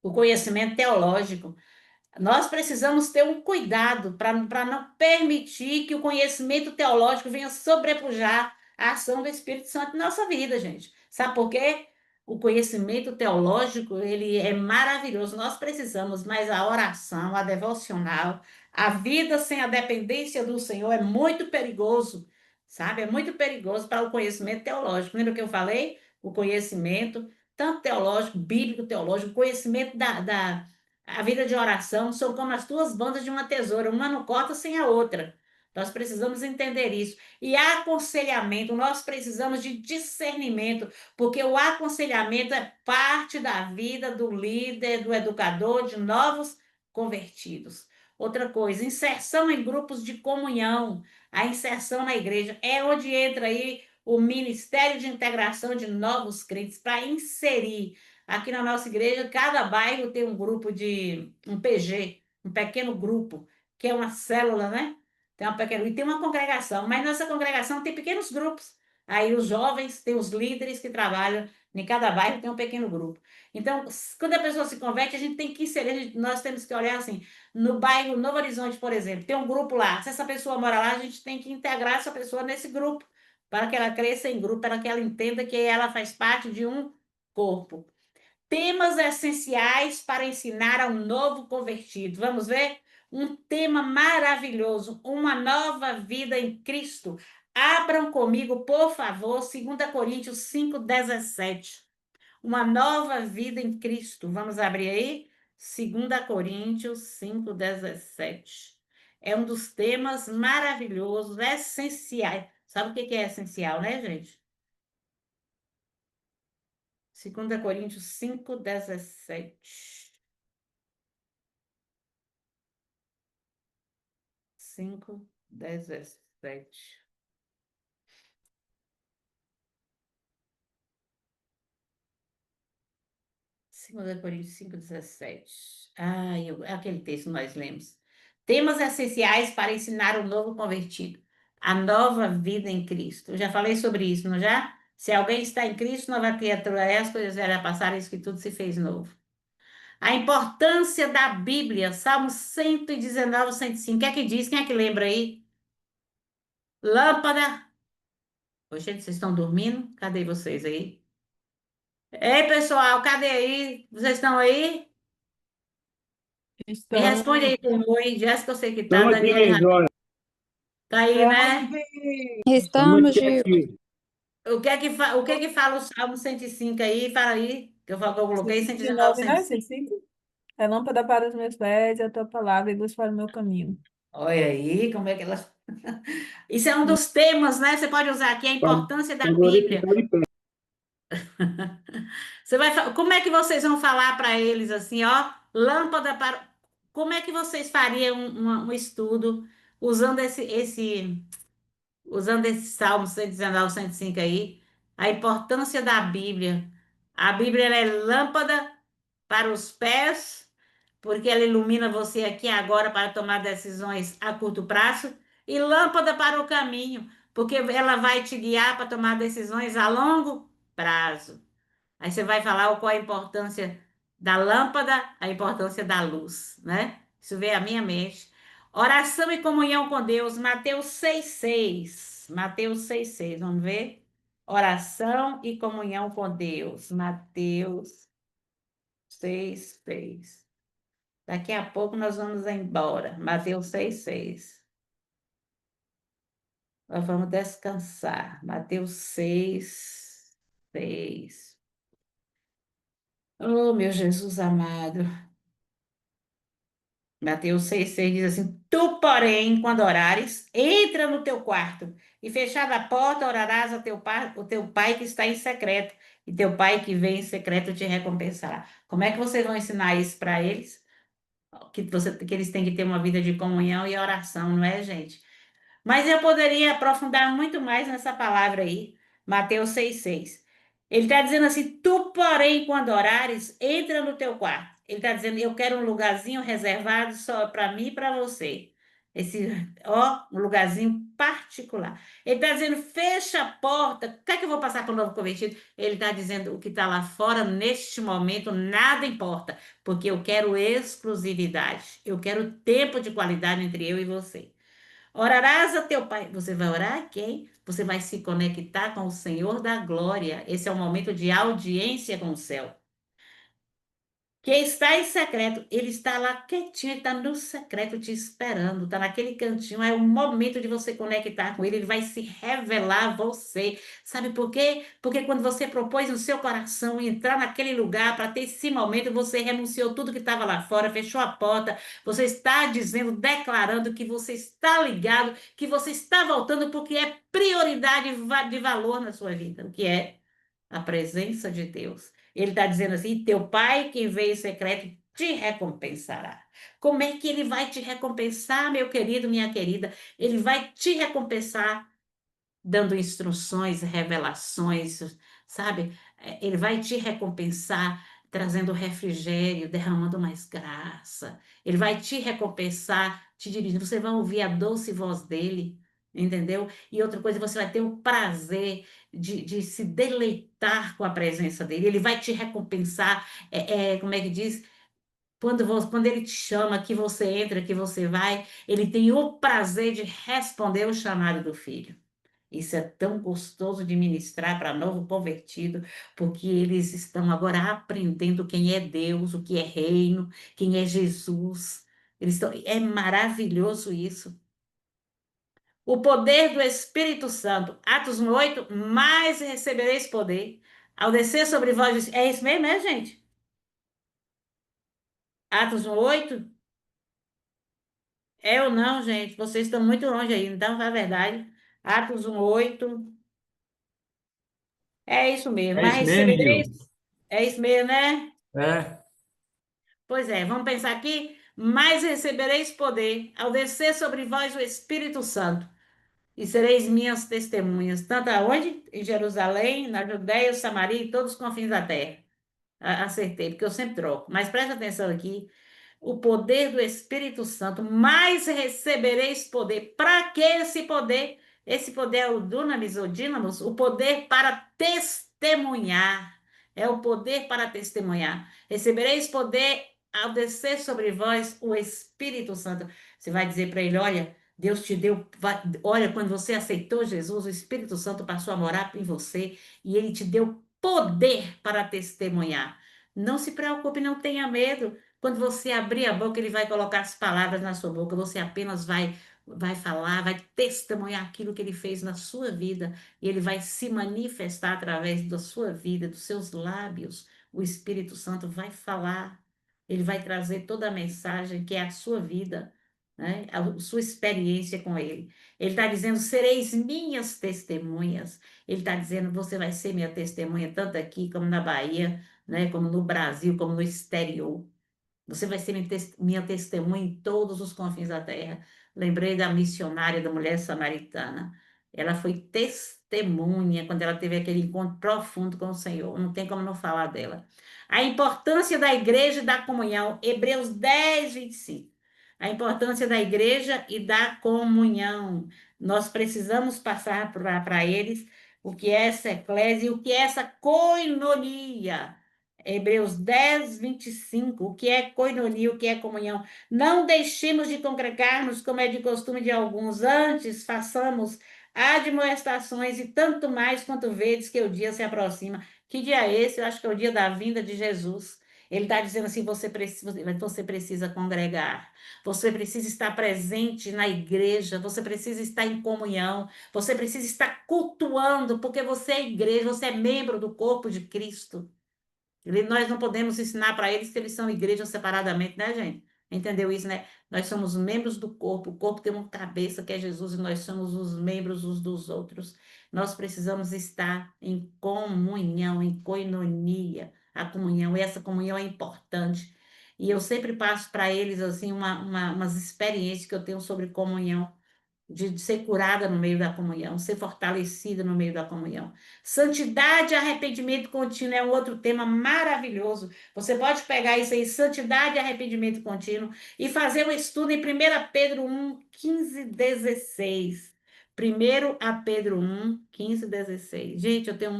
o conhecimento teológico. Nós precisamos ter um cuidado para não permitir que o conhecimento teológico venha sobrepujar a ação do Espírito Santo em nossa vida, gente. Sabe por quê? O conhecimento teológico, ele é maravilhoso. Nós precisamos, mas a oração, a devocional, a vida sem a dependência do Senhor é muito perigoso, sabe? É muito perigoso para o conhecimento teológico. Lembra o que eu falei? O conhecimento, tanto teológico, bíblico, teológico, conhecimento a vida de oração são como as duas bandas de uma tesoura, uma não corta sem a outra. Nós precisamos entender isso. E aconselhamento, nós precisamos de discernimento, porque o aconselhamento é parte da vida do líder, do educador, de novos convertidos. Outra coisa, inserção em grupos de comunhão, a inserção na igreja, é onde entra aí o Ministério de Integração de Novos Crentes, para inserir. Aqui na nossa igreja, cada bairro tem um grupo um PG, um pequeno grupo, que é uma célula, né? E tem uma congregação, mas nessa congregação tem pequenos grupos. Aí os jovens, tem os líderes que trabalham, em cada bairro tem um pequeno grupo. Então, quando a pessoa se converte, a gente tem que inserir, nós temos que olhar assim, no bairro Novo Horizonte, por exemplo, tem um grupo lá. Se essa pessoa mora lá, a gente tem que integrar essa pessoa nesse grupo, para que ela cresça em grupo, para que ela entenda que ela faz parte de um corpo. Temas essenciais para ensinar a um novo convertido. Vamos ver? Um tema maravilhoso, uma nova vida em Cristo. Abram comigo, por favor, 2 Coríntios 5:17. Uma nova vida em Cristo. Vamos abrir aí? 2 Coríntios 5:17. É um dos temas maravilhosos, essenciais. Sabe o que é essencial, né, gente? 2 Coríntios 5:17. 5:17. 2 Coríntios 5:17. Aquele texto que nós lemos. Temas essenciais para ensinar o novo convertido. A nova vida em Cristo. Eu já falei sobre isso, não já? Se alguém está em Cristo, nova criatura é, as coisas velhas passaram, isso que tudo se fez novo. A importância da Bíblia, Salmo 119, 105. O que é que diz? Quem é que lembra aí? Lâmpada. Ô, gente, vocês estão dormindo? Cadê vocês aí? Ei, pessoal, cadê aí? Vocês estão aí? Me Estamos. responde aí com oi. Jéssica, eu sei que tá. Estamos aqui, Daniela, Joia. tá aí, né? Estamos Estamos, Gil. aqui. O que que fala o Salmo 105 aí? Fala aí. Que eu coloquei 119, 119, né? 105. 105. É lâmpada para os meus pés, é a tua palavra e luz para o meu caminho. Olha aí, como é que ela. Isso é um dos temas, né? Você pode usar aqui a importância da Favorito Bíblia. está de pé. Como é que vocês vão falar para eles assim, ó? Lâmpada para. Como é que vocês fariam um estudo usando usando esse Salmo 119, 105 aí? A importância da Bíblia. A Bíblia ela é lâmpada para os pés, porque ela ilumina você aqui e agora para tomar decisões a curto prazo, e lâmpada para o caminho, porque ela vai te guiar para tomar decisões a longo prazo. Aí você vai falar qual a importância da lâmpada, a importância da luz, né? Isso veio à minha mente. Oração e comunhão com Deus, Mateus 6,6. Mateus 6,6, vamos ver? Oração e comunhão com Deus, Mateus 6,6. Daqui a pouco nós vamos embora. Mateus 6,6. Nós vamos descansar. Mateus 6,6. Oh, meu Jesus amado. Mateus 6,6 diz assim: Tu, porém, quando orares, entra no teu quarto e fechada a porta, orarás ao o teu pai que está em secreto, e teu pai que vem em secreto te recompensará. Como é que vocês vão ensinar isso para eles? Que eles têm que ter uma vida de comunhão e oração, não é, gente? Mas eu poderia aprofundar muito mais nessa palavra aí, Mateus 6,6. Ele está dizendo assim: Tu, porém, quando orares, entra no teu quarto. Ele está dizendo: Eu quero um lugarzinho reservado só para mim e para você. Esse, ó, um lugarzinho particular. Ele está dizendo: Fecha a porta. O que é que eu vou passar para o novo convertido? Ele está dizendo: O que está lá fora, neste momento, nada importa, porque eu quero exclusividade. Eu quero tempo de qualidade entre eu e você. Orarás a teu Pai. Você vai orar a quem? Você vai se conectar com o Senhor da glória. Esse é o momento de audiência com o céu. Que está em secreto, ele está lá quietinho, ele está no secreto te esperando, está naquele cantinho, é o momento de você conectar com ele, ele vai se revelar a você. Sabe por quê? Porque quando você propôs no seu coração entrar naquele lugar para ter esse momento, você renunciou tudo que estava lá fora, fechou a porta, você está dizendo, declarando que você está ligado, que você está voltando porque é prioridade de valor na sua vida, o que é a presença de Deus. Ele está dizendo assim: teu pai que veio em secreto te recompensará. Como é que ele vai te recompensar, meu querido, minha querida? Ele vai te recompensar dando instruções, revelações, sabe? Ele vai te recompensar trazendo refrigério, derramando mais graça. Ele vai te recompensar, te dirigindo. Você vai ouvir a doce voz dele, entendeu? E outra coisa, você vai ter o prazer de se deleitar com a presença dele. Ele vai te recompensar, como é que diz? Quando ele te chama, que você entra, que você vai, ele tem o prazer de responder o chamado do filho. Isso é tão gostoso de ministrar para novo convertido, porque eles estão agora aprendendo quem é Deus, o que é reino, quem é Jesus. É maravilhoso isso. O poder do Espírito Santo. Atos 1:8, mais recebereis poder. Ao descer sobre vós. É isso mesmo, né, gente? Atos 1:8. É ou não, gente? Vocês estão muito longe aí, então é verdade. Atos 1:8. É isso mesmo, É mas isso mesmo, recebereis. Gil. É isso mesmo, né? É. Pois é, vamos pensar aqui. Mas recebereis poder ao descer sobre vós o Espírito Santo, e sereis minhas testemunhas, tanto aonde? Em Jerusalém, na Judéia, Samaria e todos os confins da terra. Acertei, porque eu sempre troco. Mas presta atenção aqui. O poder do Espírito Santo, mais recebereis poder. Para que esse poder? Esse poder é o dunamis ou dínamos, o poder para testemunhar. É o poder para testemunhar. Recebereis poder ao descer sobre vós o Espírito Santo. Você vai dizer para ele: olha, Deus te deu. Olha, quando você aceitou Jesus, o Espírito Santo passou a morar em você e ele te deu poder para testemunhar. Não se preocupe, não tenha medo. Quando você abrir a boca, ele vai colocar as palavras na sua boca. Você apenas vai falar, vai testemunhar aquilo que ele fez na sua vida. E ele vai se manifestar através da sua vida, dos seus lábios. O Espírito Santo vai falar. Ele vai trazer toda a mensagem que é a sua vida, né? A sua experiência com ele. Ele está dizendo: sereis minhas testemunhas. Ele está dizendo: você vai ser minha testemunha, tanto aqui como na Bahia, né? Como no Brasil, como no exterior. Você vai ser minha testemunha em todos os confins da terra. Lembrei da missionária, da mulher samaritana. Ela foi testemunha quando ela teve aquele encontro profundo com o Senhor. Não tem como não falar dela. A importância da igreja e da comunhão. Hebreus 10:25. A importância da igreja e da comunhão. Nós precisamos passar para eles o que é essa eclésia e o que é essa coinonia. Hebreus 10:25, o que é coinonia, o que é comunhão. Não deixemos de congregar-nos, como é de costume de alguns, antes façamos admoestações e tanto mais quanto vedes que o dia se aproxima. Que dia é esse? Eu acho que é o dia da vinda de Jesus. Ele está dizendo assim: você precisa congregar, você precisa estar presente na igreja, você precisa estar em comunhão, você precisa estar cultuando, porque você é igreja, você é membro do corpo de Cristo. Nós não podemos ensinar para eles que eles são igrejas separadamente, né, gente? Entendeu isso, né? Nós somos membros do corpo, o corpo tem uma cabeça que é Jesus e nós somos os membros uns dos outros. Nós precisamos estar em comunhão, em koinonia. A comunhão, essa comunhão é importante. E eu sempre passo para eles, assim, umas experiências que eu tenho sobre comunhão de ser curada no meio da comunhão, ser fortalecida no meio da comunhão. Santidade e arrependimento contínuo é um outro tema maravilhoso. Você pode pegar isso aí, santidade e arrependimento contínuo, e fazer um estudo em 1 Pedro 1, 15, 16. 1 Pedro 1, 15, 16. Gente, eu tenho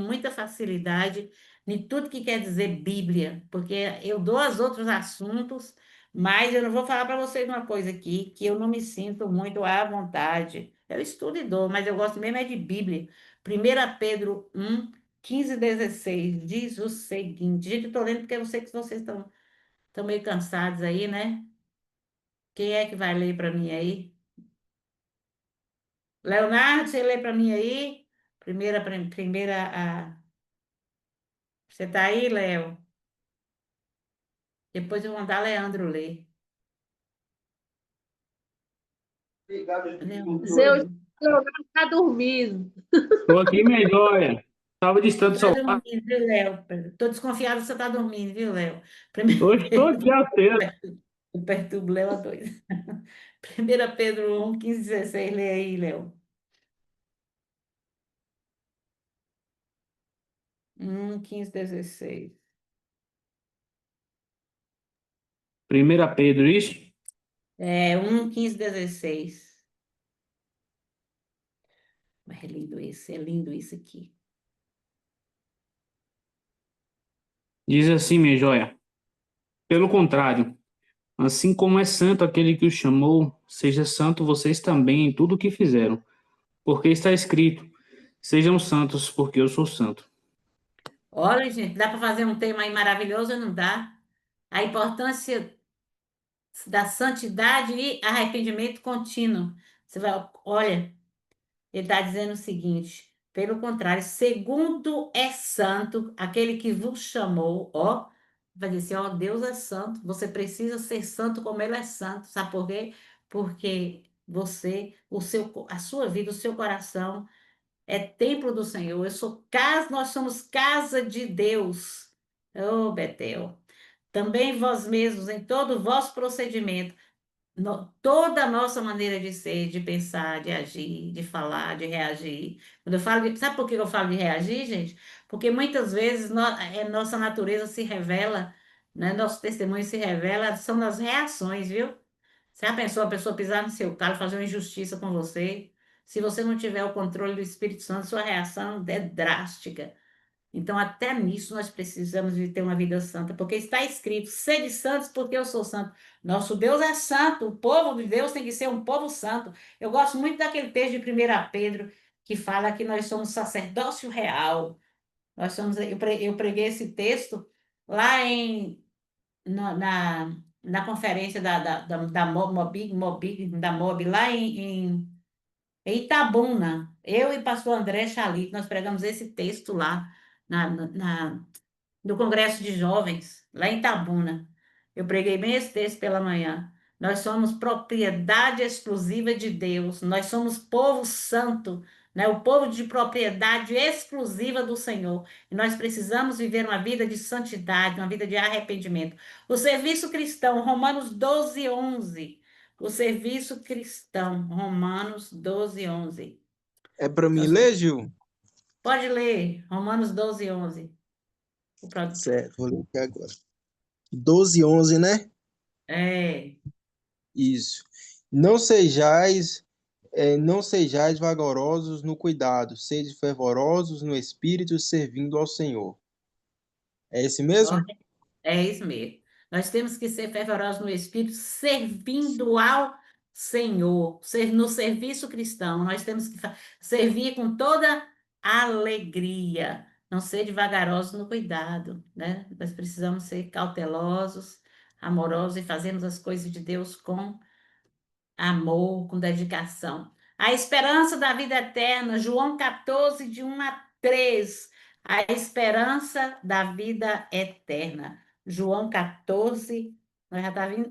muita facilidade em tudo que quer dizer Bíblia, porque eu dou aos outros assuntos, mas eu não vou falar para vocês uma coisa aqui, que eu não me sinto muito à vontade. Eu estudo e dou, mas eu gosto mesmo é de Bíblia. 1 Pedro 1, 15 e 16 diz o seguinte. Gente, eu estou lendo porque eu sei que vocês estão meio cansados aí, né? Quem é que vai ler para mim aí? Leonardo, você lê para mim aí? Você está aí, Léo? Depois eu vou mandar Leandro ler. Zeus Leandro. está dormindo. Estou aqui, minha joia. Estava distante do Tá celular. dormindo, viu, Léo? Tô desconfiada que você tá dormindo, viu, Léo? Hoje estou aqui aceso. Eu perturbo Léo a dois. 1 Pedro 1, 15, 16, lê aí, Léo. 15, 16. 1 Pedro, isso? 15, 16. Mas é lindo isso aqui. Diz assim, minha joia. Pelo contrário, assim como é santo aquele que o chamou, seja santo vocês também em tudo o que fizeram. Porque está escrito: sejam santos, porque eu sou santo. Olha, gente, dá para fazer um tema aí maravilhoso ou não dá? A importância da santidade e arrependimento contínuo. Você vai, olha. Ele está dizendo o seguinte: pelo contrário, segundo é santo aquele que vos chamou, ó, vai dizer assim, ó, Deus é santo, você precisa ser santo como ele é santo, sabe por quê? Porque você, a sua vida, o seu coração é templo do Senhor. Nós somos casa de Deus. Ô, Betel. Também vós mesmos, em todo o vosso procedimento, toda a nossa maneira de ser, de pensar, de agir, de falar, de reagir. Quando eu falo sabe por que eu falo de reagir, gente? Porque muitas vezes nossa natureza se revela, né? Nosso testemunho se revela, são nas reações, viu? Se a pessoa pisar no seu calo, fazer uma injustiça com você, se você não tiver o controle do Espírito Santo, sua reação é drástica. Então, até nisso nós precisamos de ter uma vida santa, porque está escrito: sede santos, porque eu sou santo. Nosso Deus é santo, o povo de Deus tem que ser um povo santo. Eu gosto muito daquele texto de 1 Pedro, que fala que nós somos sacerdócio real. Nós somos, eu preguei esse texto lá na conferência da MOB, lá em Itabuna. Eu e pastor André Chalit, nós pregamos esse texto lá no Congresso de Jovens, lá em Itabuna. Eu preguei bem esse texto pela manhã. Nós somos propriedade exclusiva de Deus. Nós somos povo santo, né? O povo de propriedade exclusiva do Senhor. E nós precisamos viver uma vida de santidade, uma vida de arrependimento. O serviço cristão, Romanos 12, 11. O serviço cristão, Romanos 12, 11. É para mim Nós ler, Gil? Pode ler, Romanos 12, 11. Certo, vou ler aqui agora. 12, 11, né? É. Isso. Não sejais, não sejais vagarosos no cuidado, sede fervorosos no espírito, servindo ao Senhor. É esse mesmo? É isso mesmo. Nós temos que ser fervorosos no Espírito, servindo ao Senhor, no serviço cristão. Nós temos que servir com toda alegria, não ser devagarosos no cuidado, né? Nós precisamos ser cautelosos, amorosos e fazermos as coisas de Deus com amor, com dedicação. A esperança da vida eterna, João 14, de 1 a 3. A esperança da vida eterna. João 14,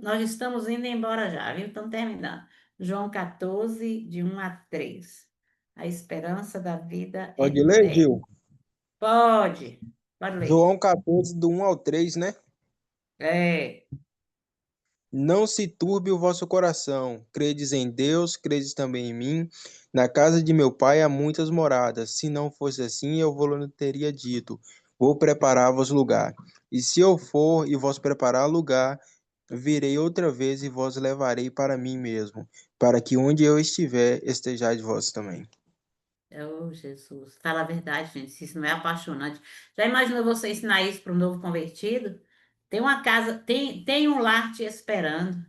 nós estamos indo embora já, viu? Estamos terminando. João 14, de 1 a 3. A esperança da vida Pode ler, eterna. Gil? Pode ler. João 14, do 1 ao 3, né? É. Não se turbe o vosso coração. Credes em Deus, credes também em mim. Na casa de meu pai há muitas moradas. Se não fosse assim, eu vos teria dito: vou preparar-vos lugar. E se eu for e vos preparar lugar, virei outra vez e vos levarei para mim mesmo, para que onde eu estiver, estejais vós também. Oh, Jesus. Fala a verdade, gente. Se isso não é apaixonante. Já imaginou você ensinar isso para um novo convertido? Tem uma casa, tem um lar te esperando,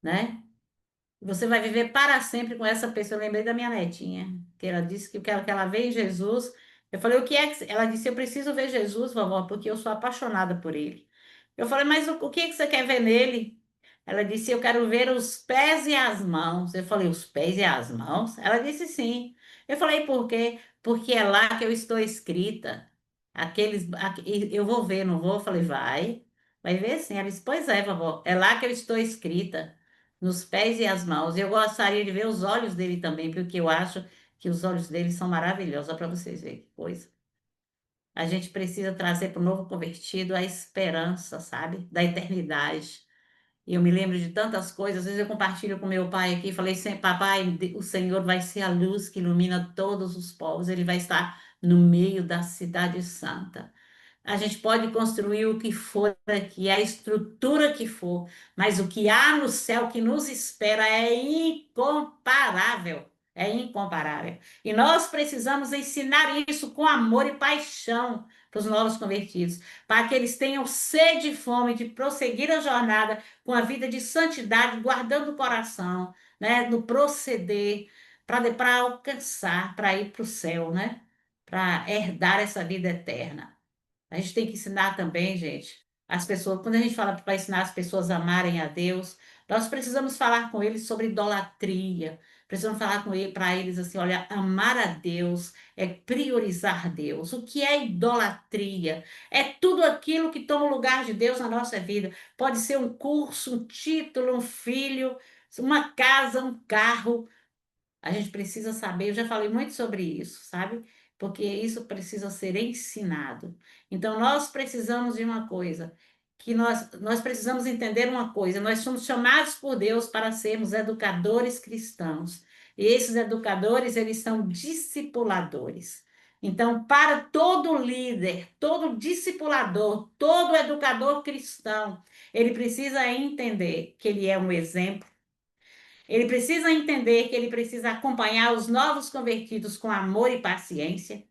né? Você vai viver para sempre com essa pessoa. Eu lembrei da minha netinha, que ela disse que quero que ela veja Jesus. Eu falei, o que é que... Ela disse, eu preciso ver Jesus, vovó, porque eu sou apaixonada por ele. Eu falei, mas o que é que você quer ver nele? Ela disse, eu quero ver os pés e as mãos. Eu falei, os pés e as mãos? Ela disse, sim. Eu falei, por quê? Porque é lá que eu estou escrita. Eu vou ver, não vou? Eu falei, vai ver sim. Ela disse, pois é, vovó, é lá que eu estou escrita, nos pés e as mãos. Eu gostaria de ver os olhos dele também, porque eu acho que os olhos dele são maravilhosos, para vocês verem que coisa. A gente precisa trazer para o novo convertido a esperança, sabe? Da eternidade. E eu me lembro de tantas coisas. Às vezes eu compartilho com meu pai aqui, falei sempre, papai, o Senhor vai ser a luz que ilumina todos os povos. Ele vai estar no meio da cidade santa. A gente pode construir o que for aqui, a estrutura que for, mas o que há no céu que nos espera é incomparável. É incomparável. E nós precisamos ensinar isso com amor e paixão para os novos convertidos, para que eles tenham sede e fome de prosseguir a jornada com a vida de santidade, guardando o coração, né, no proceder, para alcançar, para ir para o céu, né, para herdar essa vida eterna. A gente tem que ensinar também, gente, as pessoas, quando a gente fala para ensinar as pessoas a amarem a Deus, nós precisamos falar com eles sobre idolatria. Precisamos falar com ele, para eles assim, olha, amar a Deus é priorizar Deus. O que é idolatria? É tudo aquilo que toma o lugar de Deus na nossa vida. Pode ser um curso, um título, um filho, uma casa, um carro. A gente precisa saber, eu já falei muito sobre isso, sabe? Porque isso precisa ser ensinado. Então, nós precisamos de uma coisa. que nós precisamos entender uma coisa: nós somos chamados por Deus para sermos educadores cristãos. E esses educadores, eles são discipuladores. Então, para todo líder, todo discipulador, todo educador cristão, ele precisa entender que ele é um exemplo. Ele precisa entender que ele precisa acompanhar os novos convertidos com amor e paciência.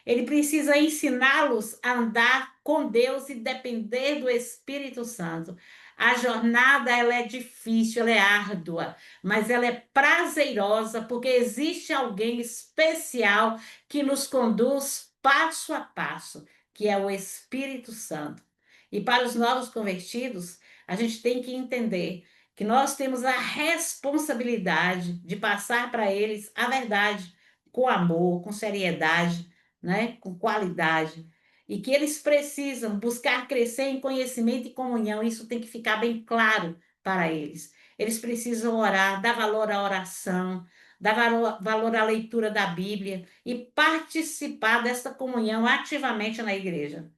Ele precisa ensiná-los a andar com Deus e depender do Espírito Santo. A jornada, ela é difícil, ela é árdua, mas ela é prazerosa porque existe alguém especial que nos conduz passo a passo, que é o Espírito Santo. E para os novos convertidos, a gente tem que entender que nós temos a responsabilidade de passar para eles a verdade, com amor, com seriedade, né? Com qualidade. E que eles precisam buscar crescer em conhecimento e comunhão. Isso tem que ficar bem claro para eles. Eles precisam orar, dar valor à oração, dar valor à leitura da Bíblia e participar dessa comunhão ativamente na igreja.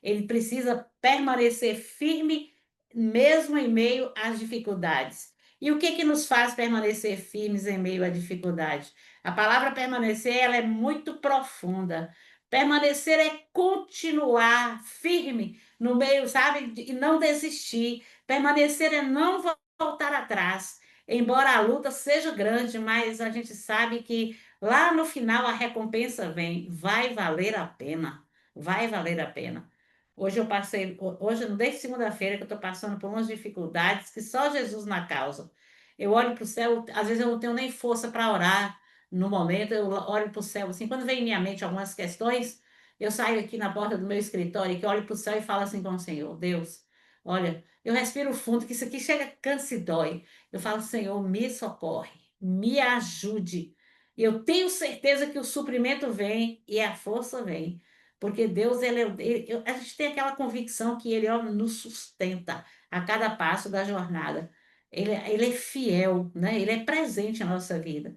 Ele precisa permanecer firme, mesmo em meio às dificuldades. E o que que nos faz permanecer firmes em meio à dificuldade? A palavra permanecer, ela é muito profunda. Permanecer é continuar firme no meio, sabe, e não desistir. Permanecer é não voltar atrás. Embora a luta seja grande, mas a gente sabe que lá no final a recompensa vem. Vai valer a pena. Vai valer a pena. Hoje, desde segunda-feira, que eu estou passando por umas dificuldades que só Jesus na causa. Eu olho para o céu, às vezes eu não tenho nem força para orar no momento, eu olho para o céu, assim, quando vem em minha mente algumas questões, eu saio aqui na porta do meu escritório, que olho para o céu e falo assim com o Senhor: Deus, olha, eu respiro fundo, que isso aqui chega, cansa e dói. Eu falo: Senhor, me socorre, me ajude. E eu tenho certeza que o suprimento vem e a força vem. Porque Deus, a gente tem aquela convicção que Ele, ó, nos sustenta a cada passo da jornada. Ele é fiel, né? Ele é presente na nossa vida.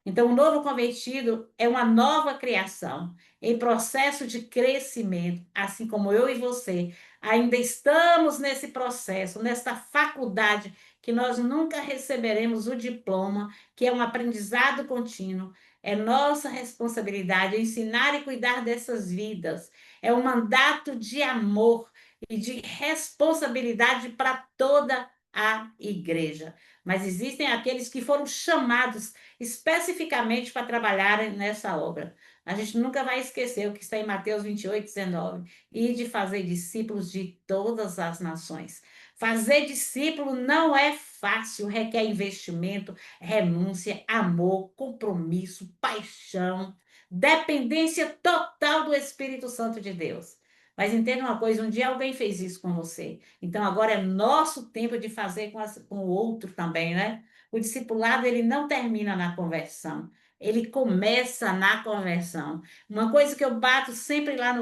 Então, o novo convertido é uma nova criação, em processo de crescimento, assim como eu e você. Ainda estamos nesse processo, nessa faculdade, que nós nunca receberemos o diploma, que é um aprendizado contínuo. É nossa responsabilidade ensinar e cuidar dessas vidas. É um mandato de amor e de responsabilidade para toda a igreja. Mas existem aqueles que foram chamados especificamente para trabalharem nessa obra. A gente nunca vai esquecer o que está em Mateus 28, 19, e de fazer discípulos de todas as nações. Fazer discípulo não é fácil, requer investimento, renúncia, amor, compromisso, paixão, dependência total do Espírito Santo de Deus. Mas entenda uma coisa: um dia alguém fez isso com você. Então agora é nosso tempo de fazer com o outro também, né? O discipulado, ele não termina na conversão. Ele começa na conversão. Uma coisa que eu bato sempre lá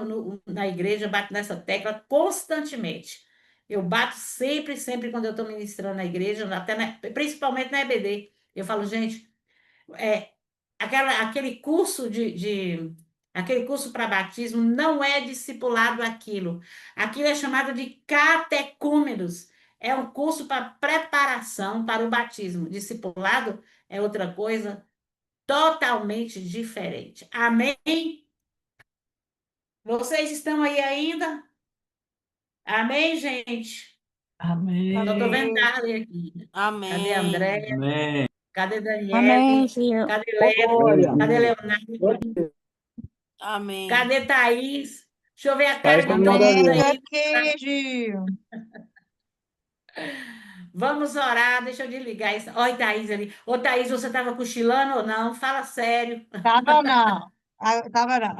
na igreja, bato nessa tecla constantemente. Eu bato sempre, sempre quando eu estou ministrando na igreja, principalmente na EBD. Eu falo: gente, é, aquele curso aquele curso para batismo não é discipulado aquilo. Aquilo é chamado de catecúmenos. É um curso para preparação para o batismo. Discipulado é outra coisa totalmente diferente. Amém? Vocês estão aí ainda? Amém, gente? Só estou vendo Amém. Darley aqui. Cadê a Amém. Andréia? Amém. Cadê Amém, Daniele? Senhor. Cadê Ô, Leno? glória. Cadê Leonardo? Amém. Cadê Thaís? Deixa eu ver a cara Faz de como todo manda mundo Amém. Tô ver. aí. aqui, Gil. Vamos orar, deixa eu desligar isso. Olha, Thaís ali. Ô, Thaís, você estava cochilando ou não? Fala sério. Tava não. Tava não.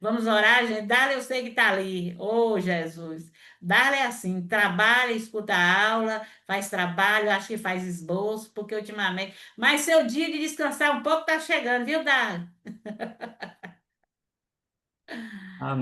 Vamos orar, gente. Dale, eu sei que está ali. Ô, Jesus. Dale é assim: trabalha, escuta a aula, faz trabalho, acho que faz esboço, porque ultimamente. Mas seu dia de descansar um pouco está chegando, viu, Dale? Amém.